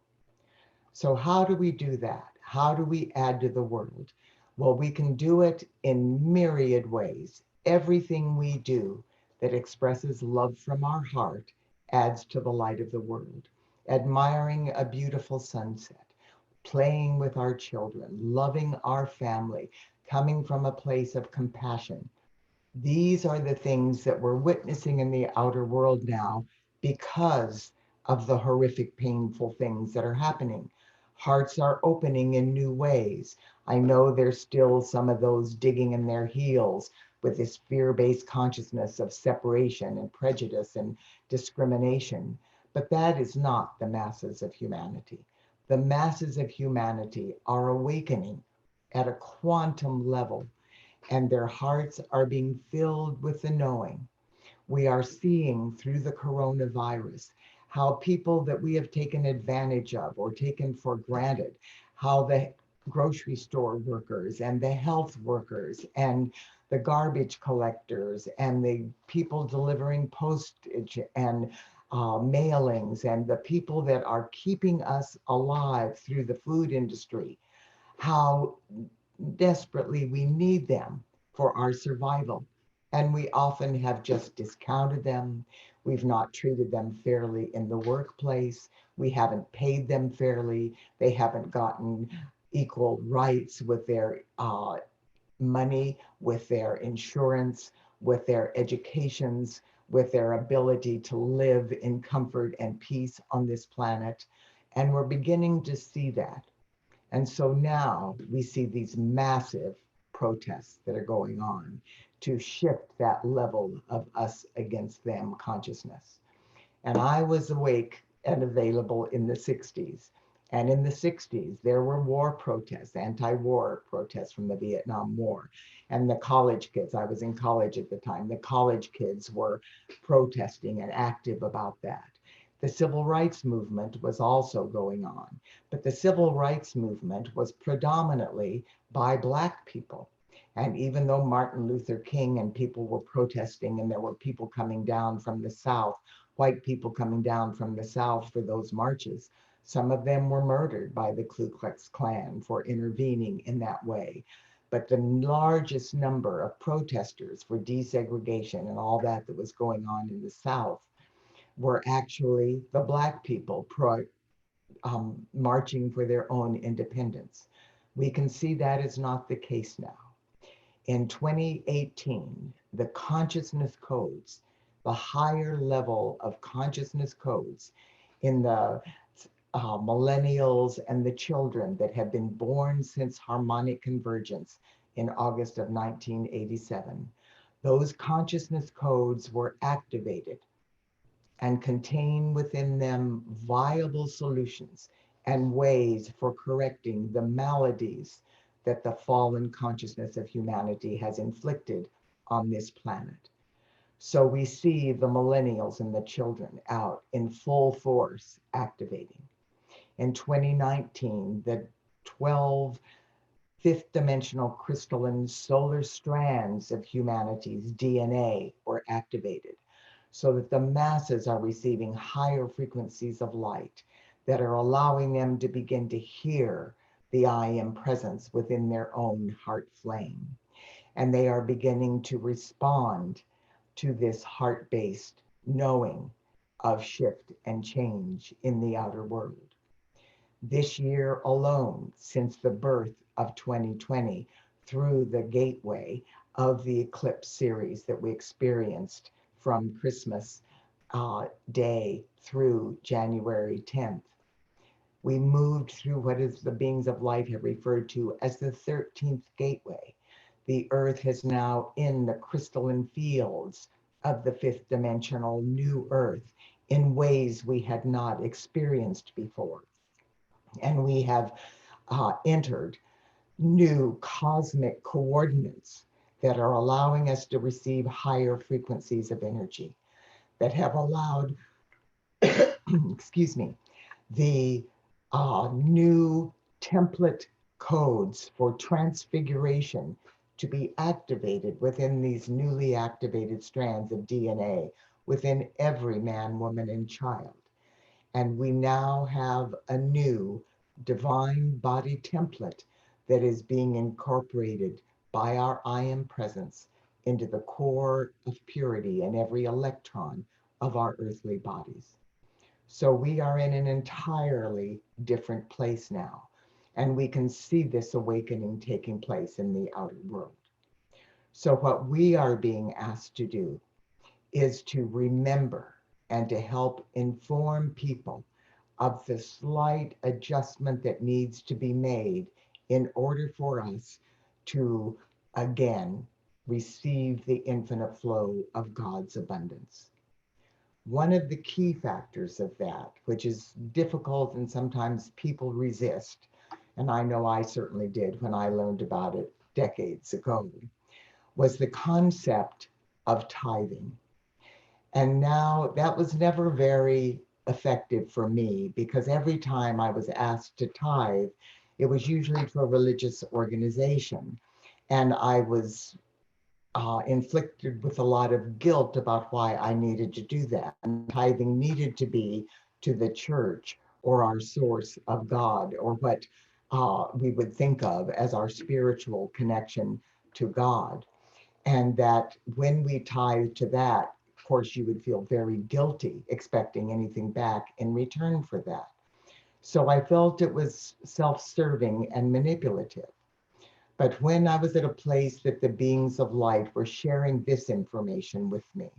So, how do we do that? How do we add to the world? Well, we can do it in myriad ways. Everything we do that expresses love from our heart adds to the light of the world. Admiring a beautiful sunset, playing with our children, loving our family, coming from a place of compassion. These are the things that we're witnessing in the outer world now because of the horrific, painful things that are happening. Hearts are opening in new ways. I know there's still some of those digging in their heels with this fear based consciousness of separation and prejudice and discrimination, but that is not the masses of humanity. The masses of humanity are awakening at a quantum level, and their hearts are being filled with the knowing. We are seeing through the coronavirus how people that we have taken advantage of or taken for granted, how the grocery store workers and the health workers and the garbage collectors and the people delivering postage and mailings and the people that are keeping us alive through the food industry, how desperately we need them for our survival. And we often have just discounted them. We've not treated them fairly in the workplace. We haven't paid them fairly. They haven't gotten equal rights with their money, with their insurance, with their educations, with their ability to live in comfort and peace on this planet. And we're beginning to see that. And so now we see these massive protests that are going on to shift that level of us against them consciousness. And I was awake and available in the 60s. And in the 60s, there were war protests, anti war protests from the Vietnam War. And the college kids, I was in college at the time, the college kids were protesting and active about that. The civil rights movement was also going on, but the civil rights movement was predominantly by Black people. And even though Martin Luther King and people were protesting, and there were people coming down from the South, white people coming down from the South for those marches, some of them were murdered by the Ku Klux Klan for intervening in that way. But the largest number of protesters for desegregation and all that that was going on in the South were actually the Black people marching for their own independence. We can see that is not the case now. In 2018, the consciousness codes, the higher level of consciousness codes in the millennials and the children that have been born since harmonic convergence in August of 1987, those consciousness codes were activated and contain within them viable solutions and ways for correcting the maladies that the fallen consciousness of humanity has inflicted on this planet. So we see the millennials and the children out in full force activating. In 2019, the 12 fifth dimensional crystalline solar strands of humanity's DNA were activated so that the masses are receiving higher frequencies of light that are allowing them to begin to hear the I am presence within their own heart flame. And they are beginning to respond to this heart based knowing of shift and change in the outer world. This year alone, since the birth of 2020, through the gateway of the eclipse series that we experienced from Christmas Day through January 10th, we moved through what is the beings of light have referred to as the 13th gateway. The Earth is now in the crystalline fields of the fifth dimensional new Earth in ways we had not experienced before. And we have entered new cosmic coordinates that are allowing us to receive higher frequencies of energy that have allowed, excuse me, the new template codes for transfiguration to be activated within these newly activated strands of DNA within every man, woman, and child. And we now have a new divine body template that is being incorporated by our I am presence into the core of purity in every electron of our earthly bodies. So we are in an entirely different place now. And we can see this awakening taking place in the outer world. So, what we are being asked to do is to remember and to help inform people of the slight adjustment that needs to be made in order for us to again receive the infinite flow of God's abundance. One of the key factors of that, which is difficult and sometimes people resist, and I know I certainly did when I learned about it decades ago, was the concept of tithing. And now that was never very effective for me because every time I was asked to tithe, it was usually to a religious organization. And I was inflicted with a lot of guilt about why I needed to do that. And tithing needed to be to the church or our source of God or what we would think of as our spiritual connection to God. And that when we tithe to that, of course, you would feel very guilty expecting anything back in return for that. So I felt it was self serving and manipulative. But when I was at a place that the beings of light were sharing this information with me,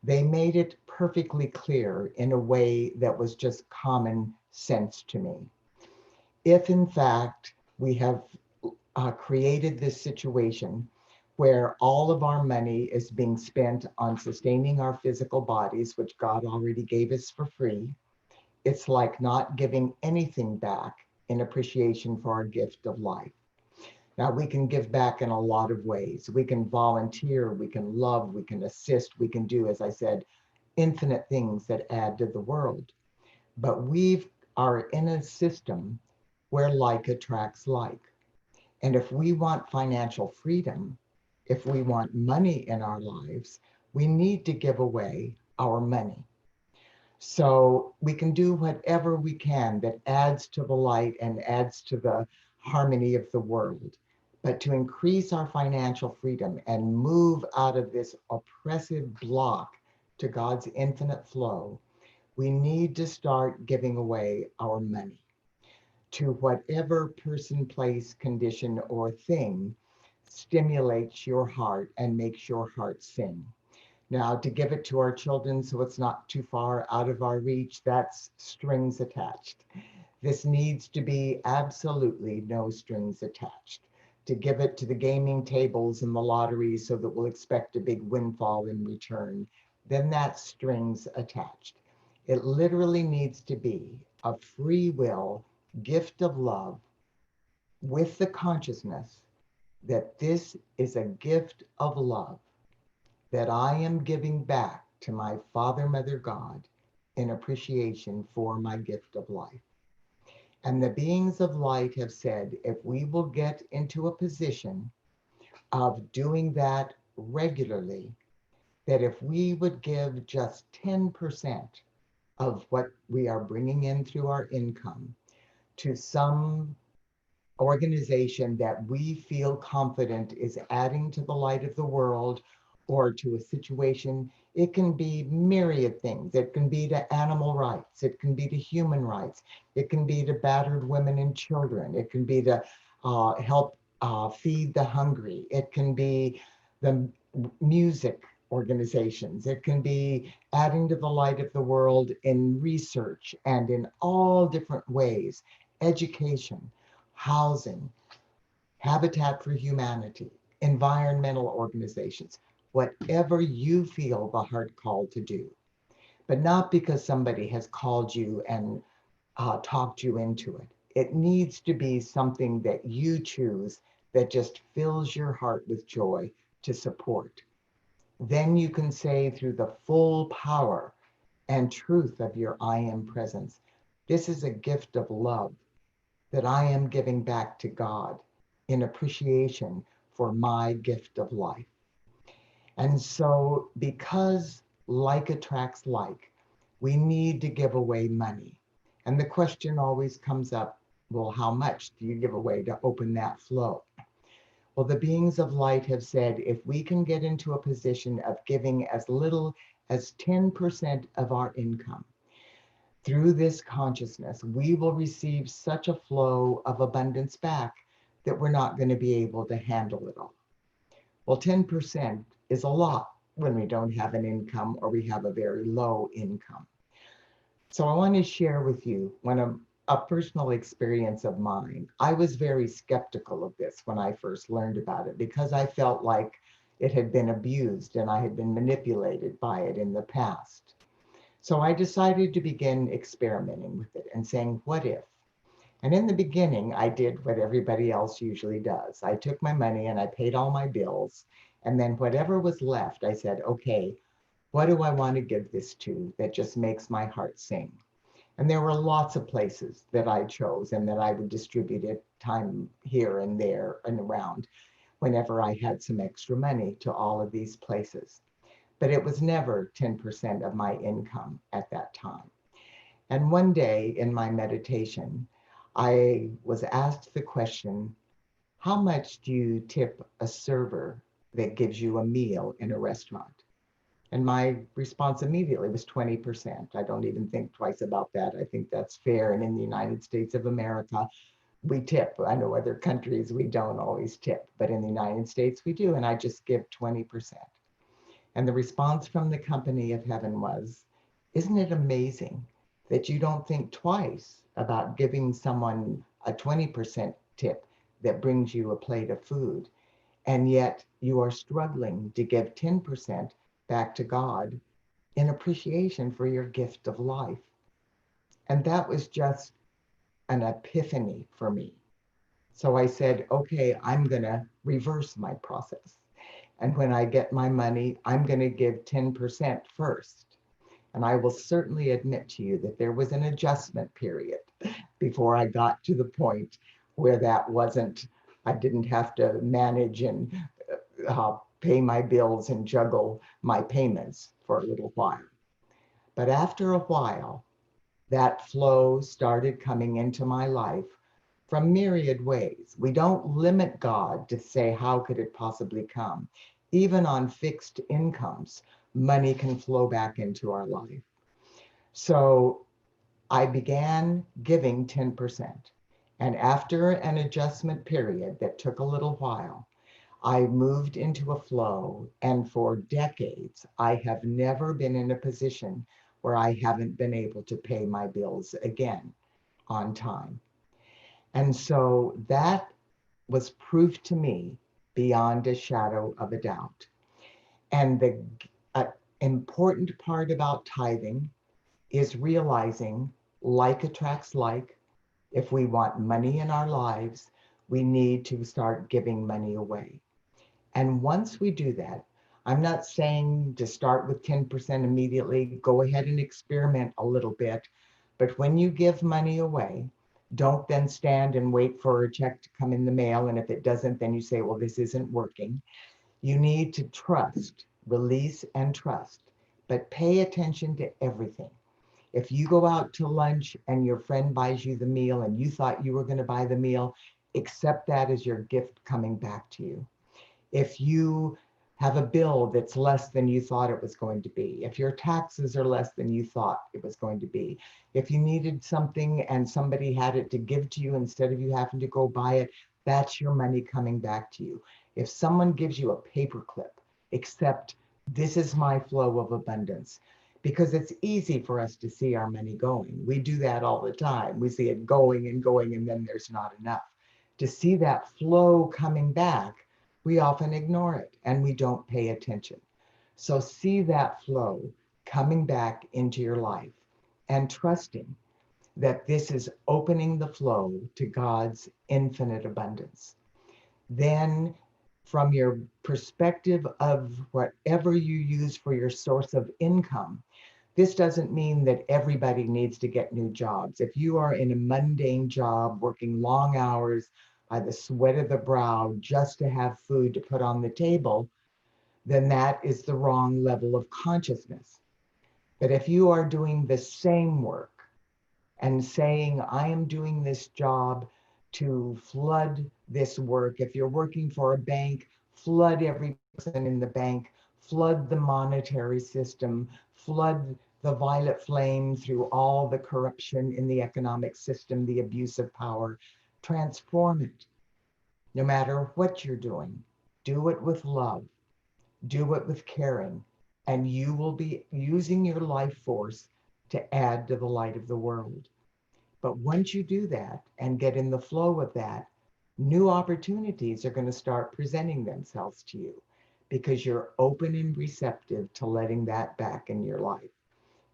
they made it perfectly clear in a way that was just common sense to me. If in fact we have created this situation where all of our money is being spent on sustaining our physical bodies, which God already gave us for free, it's like not giving anything back in appreciation for our gift of life. Now, we can give back in a lot of ways. We can volunteer, we can love, we can assist, we can do, as I said, infinite things that add to the world. But we are in a system where like attracts like. And if we want financial freedom, if we want money in our lives, we need to give away our money. So we can do whatever we can that adds to the light and adds to the harmony of the world. But to increase our financial freedom and move out of this oppressive block to God's infinite flow, we need to start giving away our money to whatever person, place, condition, or thing stimulates your heart and makes your heart sing. Now, to give it to our children so it's not too far out of our reach, that's strings attached. This needs to be absolutely no strings attached. To give it to the gaming tables and the lotteries so that we'll expect a big windfall in return, then that's strings attached. It literally needs to be a free will gift of love with the consciousness that this is a gift of love that I am giving back to my Father, Mother, God in appreciation for my gift of life. And the beings of light have said if we will get into a position of doing that regularly, that if we would give just 10% of what we are bringing in through our income to some organization that we feel confident is adding to the light of the world or to a situation. It can be myriad things. It can be to animal rights. It can be to human rights. It can be to battered women and children. It can be to help feed the hungry. It can be the music organizations. It can be adding to the light of the world in research and in all different ways, education, housing, Habitat for Humanity. environmental organizations, whatever you feel the heart called to do, but not because somebody has called you and talked you into it. It needs to be something that you choose that just fills your heart with joy to support. Then you can say through the full power and truth of your I am presence, this is a gift of love that I am giving back to God in appreciation for my gift of life. And so, because like attracts like, we need to give away money. And the question always comes up, well, how much do you give away to open that flow? Well, the beings of light have said if we can get into a position of giving as little as 10% of our income through this consciousness, we will receive such a flow of abundance back that we're not going to be able to handle it all. Well, 10% is a lot when we don't have an income or we have a very low income. So I want to share with you a personal experience of mine. I was very skeptical of this when I first learned about it because I felt like it had been abused and I had been manipulated by it in the past. So I decided to begin experimenting with it and saying, what if? And in the beginning, I did what everybody else usually does. I took my money and I paid all my bills. And then whatever was left, I said, okay, what do I want to give this to that just makes my heart sing? And there were lots of places that I chose and that I would distribute it time here and there and around whenever I had some extra money to all of these places. But it was never 10% of my income at that time. And one day in my meditation, I was asked the question, how much do you tip a server that gives you a meal in a restaurant? And my response immediately was 20%. I don't even think twice about that. I think that's fair. And in the United States of America, we tip. I know other countries we don't always tip, but in the United States we do. And I just give 20%. And the response from the company of heaven was, isn't it amazing that you don't think twice about giving someone a 20% tip that brings you a plate of food? And yet you are struggling to give 10% back to God in appreciation for your gift of life. And that was just an epiphany for me. So I said, okay, I'm going to reverse my process. And when I get my money, I'm going to give 10% first. And I will certainly admit to you that there was an adjustment period before I got to the point where I didn't have to manage and pay my bills and juggle my payments for a little while. But after a while, that flow started coming into my life from myriad ways. We don't limit God to say, how could it possibly come? Even on fixed incomes, money can flow back into our life. So I began giving 10%. And after an adjustment period that took a little while, I moved into a flow. And for decades, I have never been in a position where I haven't been able to pay my bills again on time. And so that was proof to me beyond a shadow of a doubt. And the important part about tithing is realizing like attracts like. If we want money in our lives, we need to start giving money away. And once we do that, I'm not saying to start with 10% immediately, go ahead and experiment a little bit. But when you give money away, don't then stand and wait for a check to come in the mail. And if it doesn't, then you say, well, this isn't working. You need to trust, release and trust, but pay attention to everything. If you go out to lunch and your friend buys you the meal and you thought you were going to buy the meal, accept that as your gift coming back to you. If you have a bill that's less than you thought it was going to be, if your taxes are less than you thought it was going to be, if you needed something and somebody had it to give to you instead of you having to go buy it, that's your money coming back to you. If someone gives you a paperclip, accept this is my flow of abundance. Because it's easy for us to see our money going. We do that all the time. We see it going, and then there's not enough. To see that flow coming back, we often ignore it and we don't pay attention. So see that flow coming back into your life and trusting that this is opening the flow to God's infinite abundance. Then, from your perspective of whatever you use for your source of income, this doesn't mean that everybody needs to get new jobs. If you are in a mundane job, working long hours by the sweat of the brow just to have food to put on the table, then that is the wrong level of consciousness. But if you are doing the same work and saying, I am doing this job to flood this work. If you're working for a bank, flood every person in the bank, flood the monetary system, flood the violet flame through all the corruption in the economic system, the abuse of power, transform it. No matter what you're doing, do it with love, do it with caring, and you will be using your life force to add to the light of the world. But once you do that and get in the flow of that, new opportunities are going to start presenting themselves to you because you're open and receptive to letting that back in your life.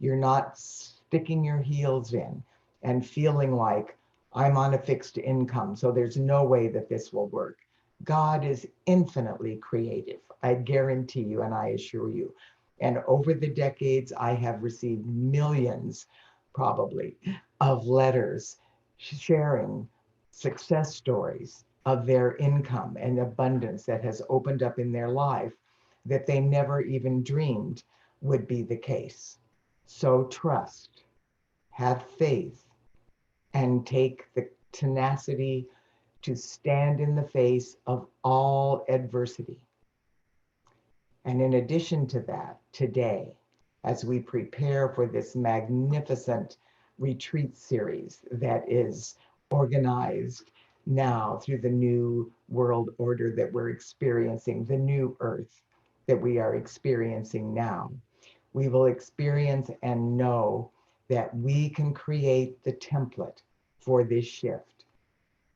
You're not sticking your heels in and feeling like I'm on a fixed income, so there's no way that this will work. God is infinitely creative, I guarantee you, and I assure you. And over the decades, I have received millions, probably, of letters sharing success stories of their income and abundance that has opened up in their life that they never even dreamed would be the case. So trust, have faith, and take the tenacity to stand in the face of all adversity. And in addition to that, today, as we prepare for this magnificent retreat series that is organized now through the new world order that we're experiencing, the new earth that we are experiencing now, we will experience and know that we can create the template for this shift.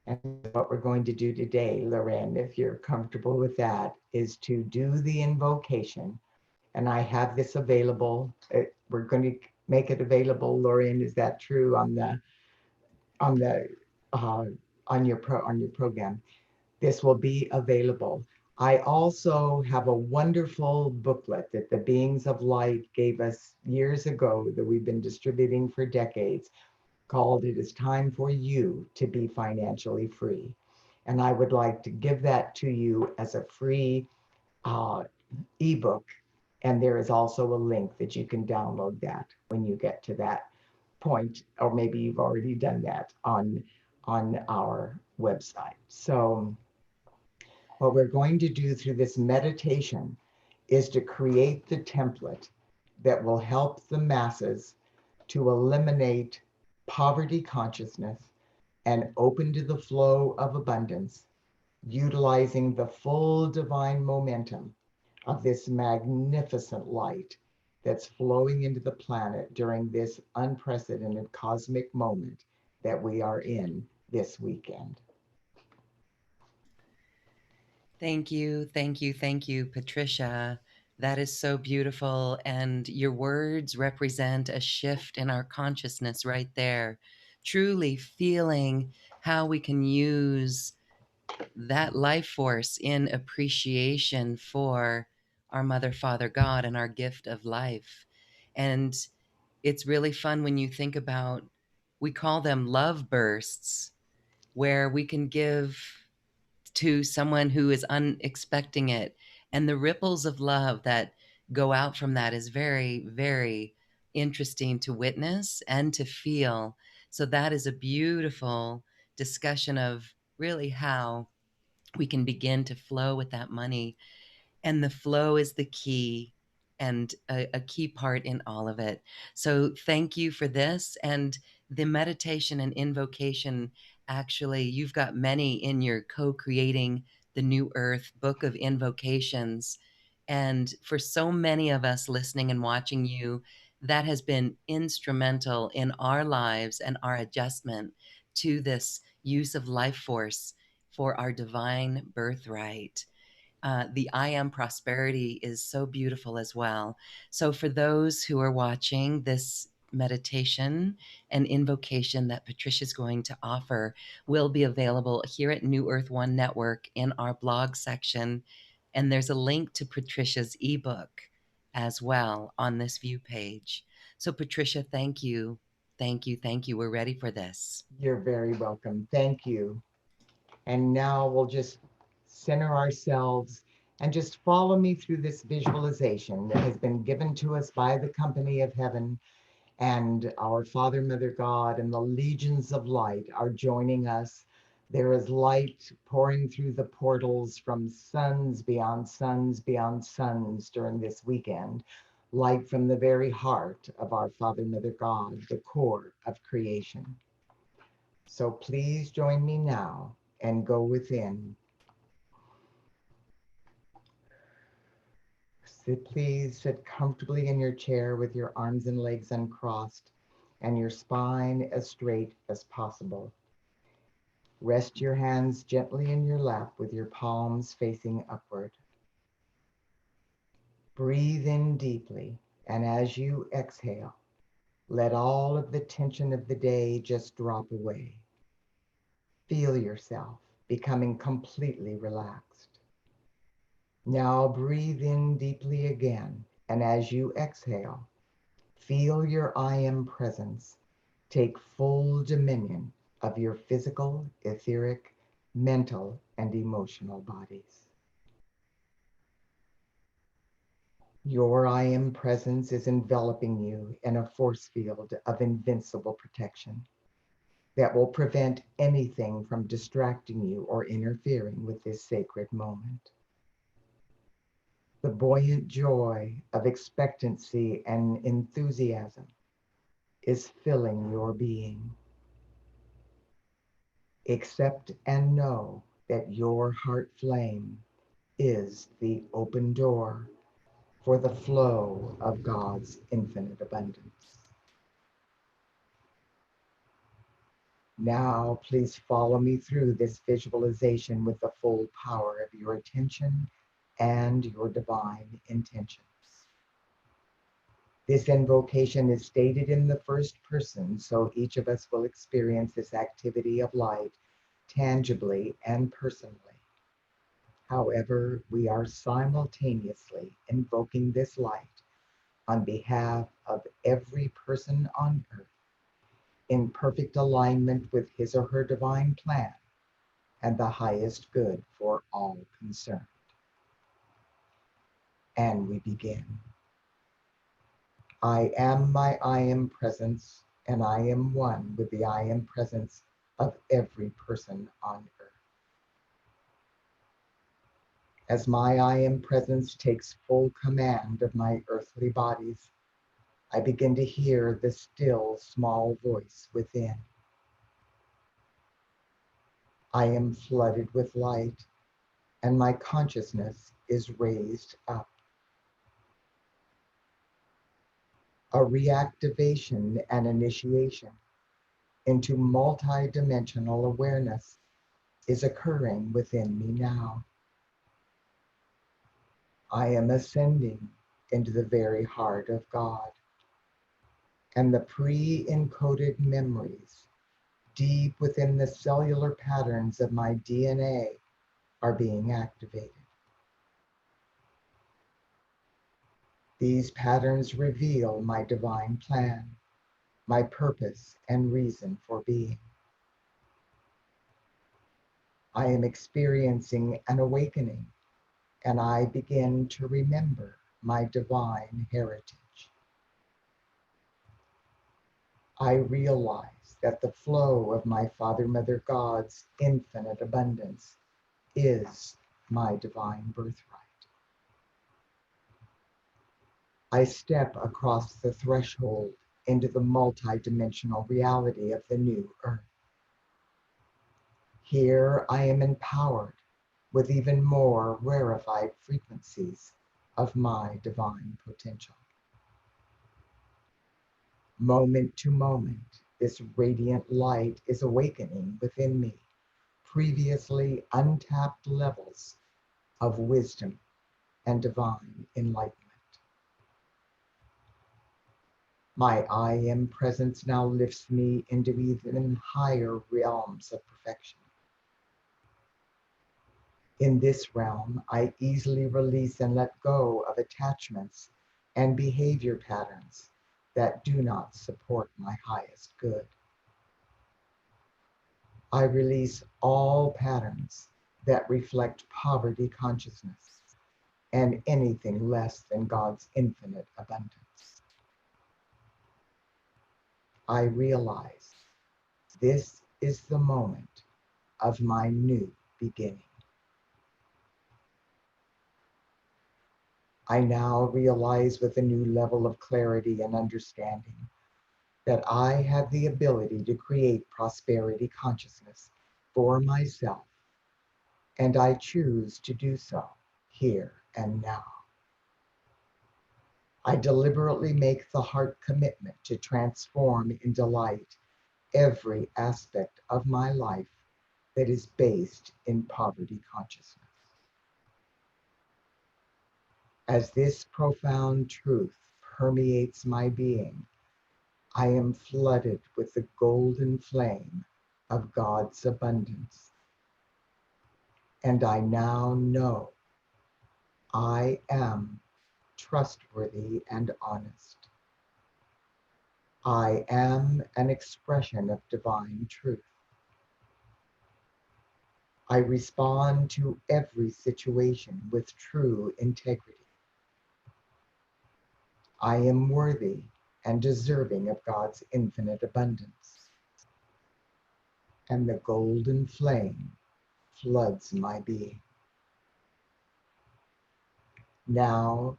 And what we're going to do today, Lorraine, if you're comfortable with that, is to do the invocation. And I have this available. We're going to make it available, Lorraine. Is that true on the on the uh, on your program? This will be available. I also have a wonderful booklet that the Beings of Light gave us years ago that we've been distributing for decades called It Is Time for You to Be Financially Free. And I would like to give that to you as a free uh, ebook. And there is also a link that you can download that when you get to that point, or maybe you've already done that on our website. So what we're going to do through this meditation is to create the template that will help the masses to eliminate poverty consciousness and open to the flow of abundance, utilizing the full divine momentum of this magnificent light that's flowing into the planet during this unprecedented cosmic moment that we are in this weekend. Thank you, thank you, thank you, Patricia. That is so beautiful. And your words represent a shift in our consciousness right there. Truly feeling how we can use that life force in appreciation for our Mother, Father, God, and our gift of life. And it's really fun when you think about, we call them love bursts, where we can give to someone who is unexpecting it. And the ripples of love that go out from that is very, very interesting to witness and to feel. So that is a beautiful discussion of really how we can begin to flow with that money. And the flow is the key and a key part in all of it. So thank you for this. And the meditation and invocation, actually, you've got many in your co-creating the New Earth book of invocations. And for so many of us listening and watching you, that has been instrumental in our lives and our adjustment to this use of life force for our divine birthright. The I Am Prosperity is so beautiful as well. So, for those who are watching, this meditation and invocation that Patricia's going to offer will be available here at New Earth One Network in our blog section. And there's a link to Patricia's ebook as well on this view page. So, Patricia, thank you. Thank you. Thank you. We're ready for this. You're very welcome. Thank you. And now we'll just center ourselves and just follow me through this visualization that has been given to us by the company of heaven, and our Father, Mother God, and the legions of light are joining us. There is light pouring through the portals from suns beyond suns beyond suns during this weekend. Light from the very heart of our Father, Mother God, the core of creation. So please join me now and go within. Please sit comfortably in your chair with your arms and legs uncrossed and your spine as straight as possible. Rest your hands gently in your lap with your palms facing upward. Breathe in deeply, and as you exhale, let all of the tension of the day just drop away. Feel yourself becoming completely relaxed. Now breathe in deeply again, and as you exhale, feel your I Am presence take full dominion of your physical, etheric, mental, and emotional bodies. Your I Am presence is enveloping you in a force field of invincible protection that will prevent anything from distracting you or interfering with this sacred moment. The buoyant joy of expectancy and enthusiasm is filling your being. Accept and know that your heart flame is the open door for the flow of God's infinite abundance. Now, please follow me through this visualization with the full power of your attention and your divine intentions. This invocation is stated in the first person, so each of us will experience this activity of light tangibly and personally. However, we are simultaneously invoking this light on behalf of every person on earth in perfect alignment with his or her divine plan and the highest good for all concerned. And we begin. I am my I Am presence, and I am one with the I Am presence of every person on earth. As my I Am presence takes full command of my earthly bodies, I begin to hear the still small voice within. I am flooded with light, and my consciousness is raised up. A reactivation and initiation into multidimensional awareness is occurring within me now. I am ascending into the very heart of God, and the pre-encoded memories deep within the cellular patterns of my DNA are being activated. These patterns reveal my divine plan, my purpose and reason for being. I am experiencing an awakening, and I begin to remember my divine heritage. I realize that the flow of my Father, Mother God's infinite abundance is my divine birthright. I step across the threshold into the multidimensional reality of the new earth. Here I am empowered with even more rarefied frequencies of my divine potential. Moment to moment, this radiant light is awakening within me previously untapped levels of wisdom and divine enlightenment. My I Am presence now lifts me into even higher realms of perfection. In this realm, I easily release and let go of attachments and behavior patterns that do not support my highest good. I release all patterns that reflect poverty consciousness and anything less than God's infinite abundance. I realize this is the moment of my new beginning. I now realize with a new level of clarity and understanding that I have the ability to create prosperity consciousness for myself, and I choose to do so here and now. I deliberately make the heart commitment to transform into light every aspect of my life that is based in poverty consciousness. As this profound truth permeates my being, I am flooded with the golden flame of God's abundance. And I now know I am trustworthy and honest. I am an expression of divine truth. I respond to every situation with true integrity. I am worthy and deserving of God's infinite abundance. And the golden flame floods my being. Now,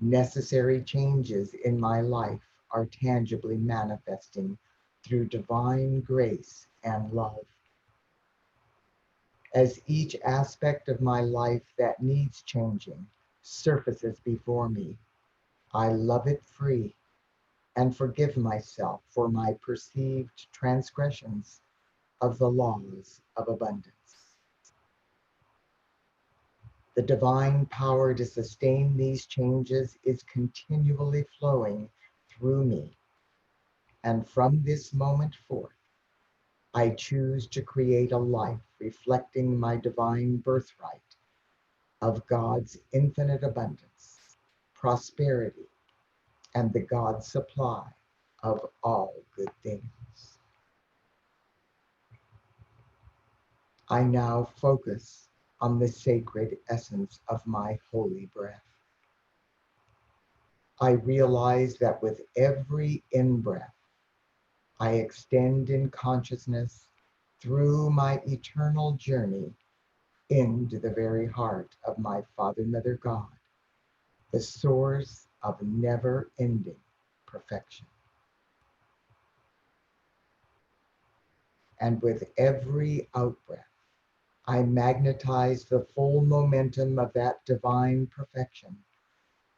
necessary changes in my life are tangibly manifesting through divine grace and love. As each aspect of my life that needs changing surfaces before me, I love it free and forgive myself for my perceived transgressions of the laws of abundance. The divine power to sustain these changes is continually flowing through me. And from this moment forth, I choose to create a life reflecting my divine birthright of God's infinite abundance, prosperity, and the God supply of all good things. I now focus on the sacred essence of my holy breath. I realize that with every in-breath, I extend in consciousness through my eternal journey into the very heart of my Father, Mother, God, the source of never-ending perfection. And with every out-breath, I magnetize the full momentum of that divine perfection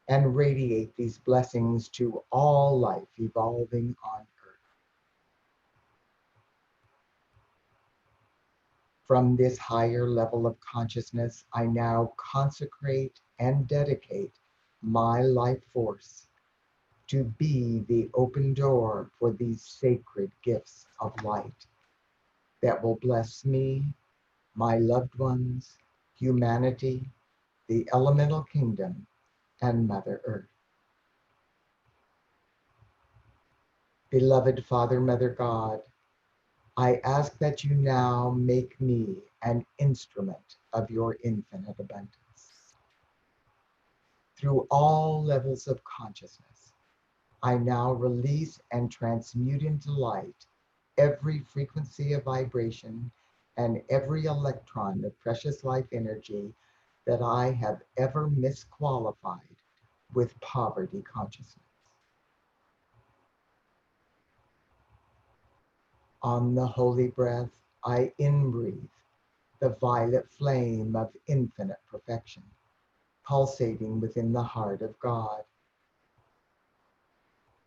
and radiate these blessings to all life evolving on earth. From this higher level of consciousness, I now consecrate and dedicate my life force to be the open door for these sacred gifts of light that will bless me, my loved ones, humanity, the elemental kingdom, and Mother Earth. Beloved Father, Mother God, I ask that you now make me an instrument of your infinite abundance. Through all levels of consciousness, I now release and transmute into light every frequency of vibration and every electron of precious life energy that I have ever misqualified with poverty consciousness. On the holy breath, I inbreathe the violet flame of infinite perfection, pulsating within the heart of God.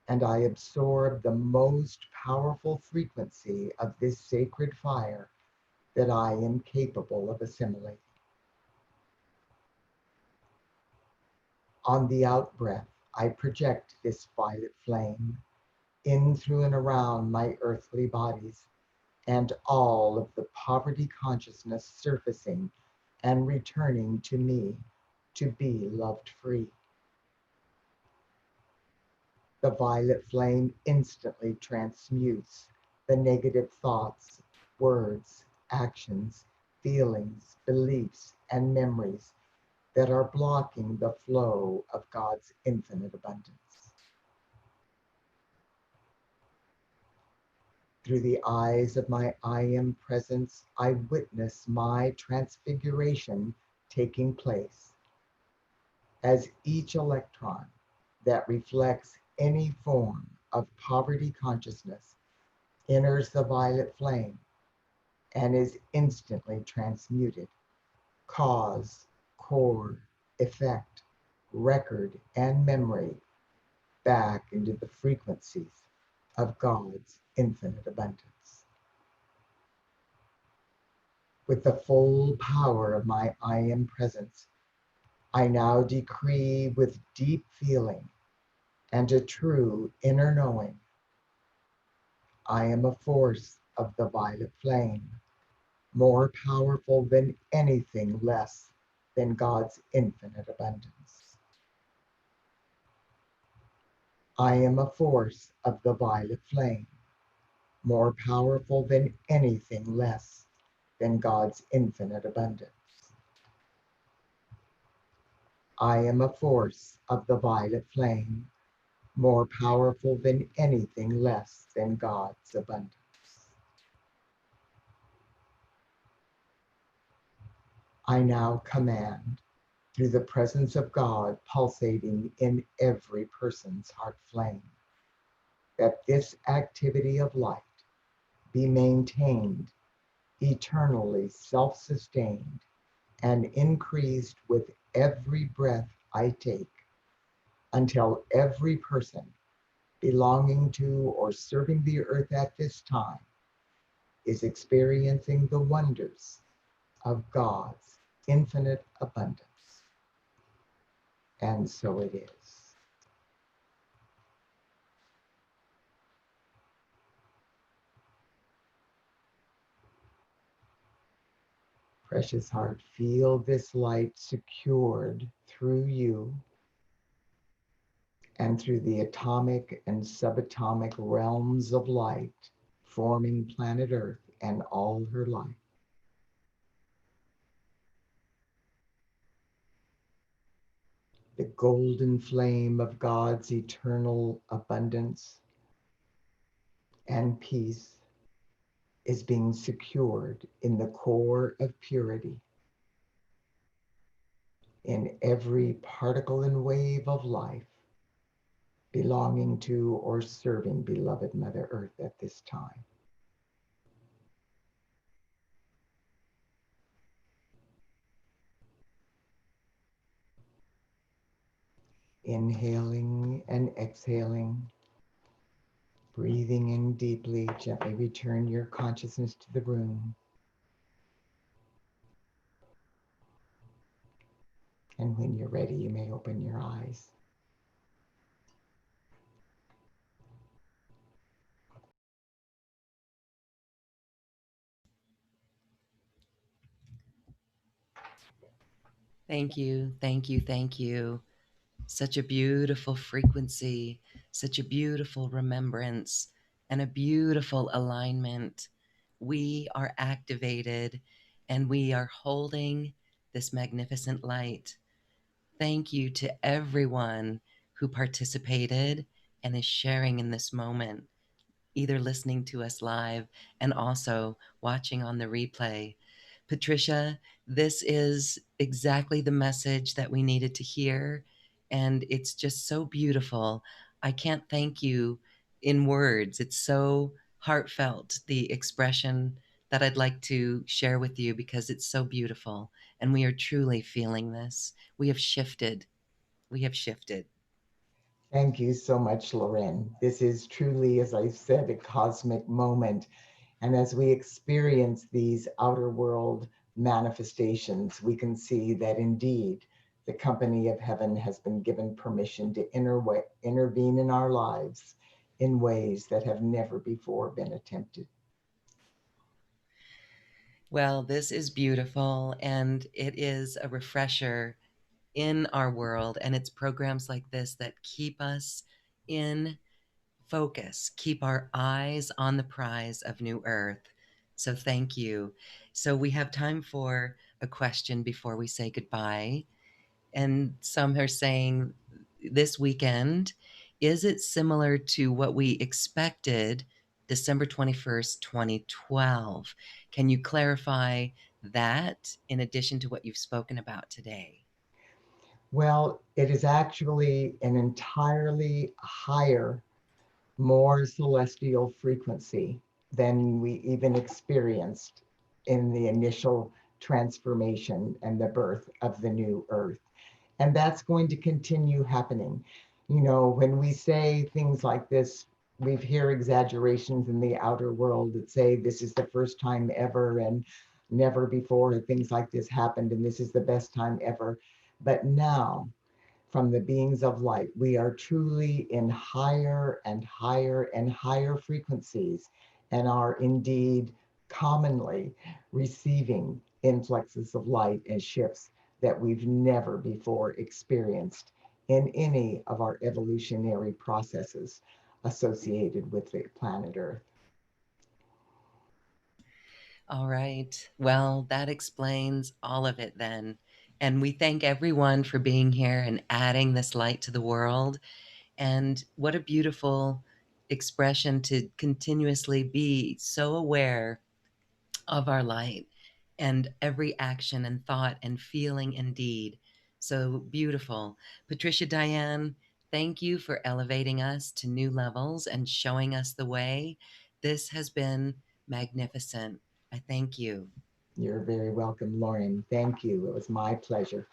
And I absorb the most powerful frequency of this sacred fire that I am capable of assimilating. On the out breath, I project this violet flame in, through, and around my earthly bodies, and all of the poverty consciousness surfacing and returning to me to be loved free. The violet flame instantly transmutes the negative thoughts, words, actions, feelings, beliefs, and memories that are blocking the flow of God's infinite abundance. Through the eyes of my I Am presence, I witness my transfiguration taking place as each electron that reflects any form of poverty consciousness enters the violet flame and is instantly transmuted. Cause, core, effect, record, and memory back into the frequencies of God's infinite abundance. With the full power of my I Am presence, I now decree with deep feeling and a true inner knowing, I am a force of the violet flame, more powerful than anything less than God's infinite abundance. I am a force of the violet flame, more powerful than anything less than God's infinite abundance. I am a force of the violet flame, more powerful than anything less than God's abundance. I now command, through the presence of God pulsating in every person's heart flame, that this activity of light be maintained, eternally self-sustained, and increased with every breath I take, until every person belonging to or serving the earth at this time is experiencing the wonders of God's infinite abundance. And so it is. Precious heart, feel this light secured through you and through the atomic and subatomic realms of light forming planet Earth and all her life. The golden flame of God's eternal abundance and peace is being secured in the core of purity, in every particle and wave of life belonging to or serving beloved Mother Earth at this time. Inhaling and exhaling, breathing in deeply, gently return your consciousness to the room. And when you're ready, you may open your eyes. Thank you. Thank you. Thank you. Such a beautiful frequency, such a beautiful remembrance, and a beautiful alignment. We are activated and we are holding this magnificent light. Thank you to everyone who participated and is sharing in this moment, either listening to us live and also watching on the replay. Patricia, this is exactly the message that we needed to hear. And it's just so beautiful. I can't thank you in words. It's so heartfelt, the expression that I'd like to share with you because it's so beautiful. And we are truly feeling this. We have shifted. We have shifted. Thank you so much, Loren. This is truly, as I said, a cosmic moment. And as we experience these outer world manifestations, we can see that indeed The company of heaven has been given permission to intervene in our lives in ways that have never before been attempted. Well, this is beautiful, and it is a refresher in our world. And it's programs like this that keep us in focus, keep our eyes on the prize of New Earth. So thank you. So we have time for a question before we say goodbye. And some are saying this weekend, is it similar to what we expected December 21st, 2012? Can you clarify that in addition to what you've spoken about today? Well, it is actually an entirely higher, more celestial frequency than we even experienced in the initial transformation and the birth of the new earth. And that's going to continue happening. You know, when we say things like this, we hear exaggerations in the outer world that say this is the first time ever and never before have things like this happened and this is the best time ever. But now, from the beings of light, we are truly in higher and higher and higher frequencies and are indeed commonly receiving influxes of light and shifts that we've never before experienced in any of our evolutionary processes associated with the planet Earth. All right. Well, that explains all of it then. And we thank everyone for being here and adding this light to the world. And what a beautiful expression to continuously be so aware of our light and every action and thought and feeling and deed. So beautiful. Patricia, Diane, thank you for elevating us to new levels and showing us the way. This has been magnificent. I thank you. You're very welcome, Lauren. Thank you. It was my pleasure.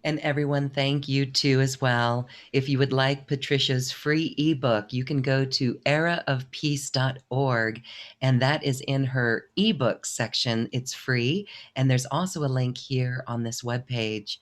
And everyone, thank you too as well. If you would like Patricia's free ebook, you can go to eraofpeace.org, and that is in her ebook section. It's free, and there's also a link here on this webpage,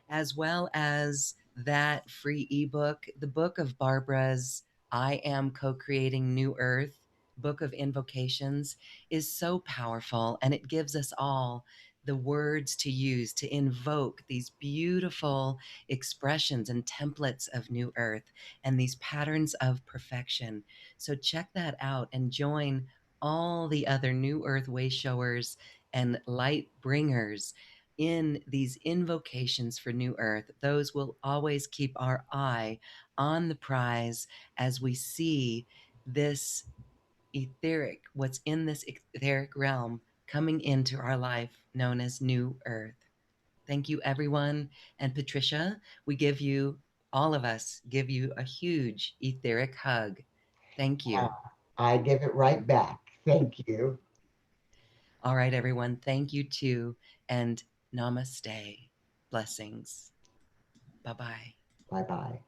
as well as that free ebook, the book of Barbara's I Am Co-Creating New Earth, Book of Invocations, is so powerful, and it gives us all the words to use to invoke these beautiful expressions and templates of New Earth and these patterns of perfection. So check that out and join all the other New Earth Wayshowers and light bringers in these invocations for New Earth. Those will always keep our eye on the prize as we see this etheric, what's in this etheric realm coming into our life known as New Earth. Thank you, everyone. And Patricia, we give you, all of us, give you a huge etheric hug. Thank Uh, you. I give it right back. Thank you. All right, everyone. Thank you too. And namaste. Blessings. Bye bye. Bye bye.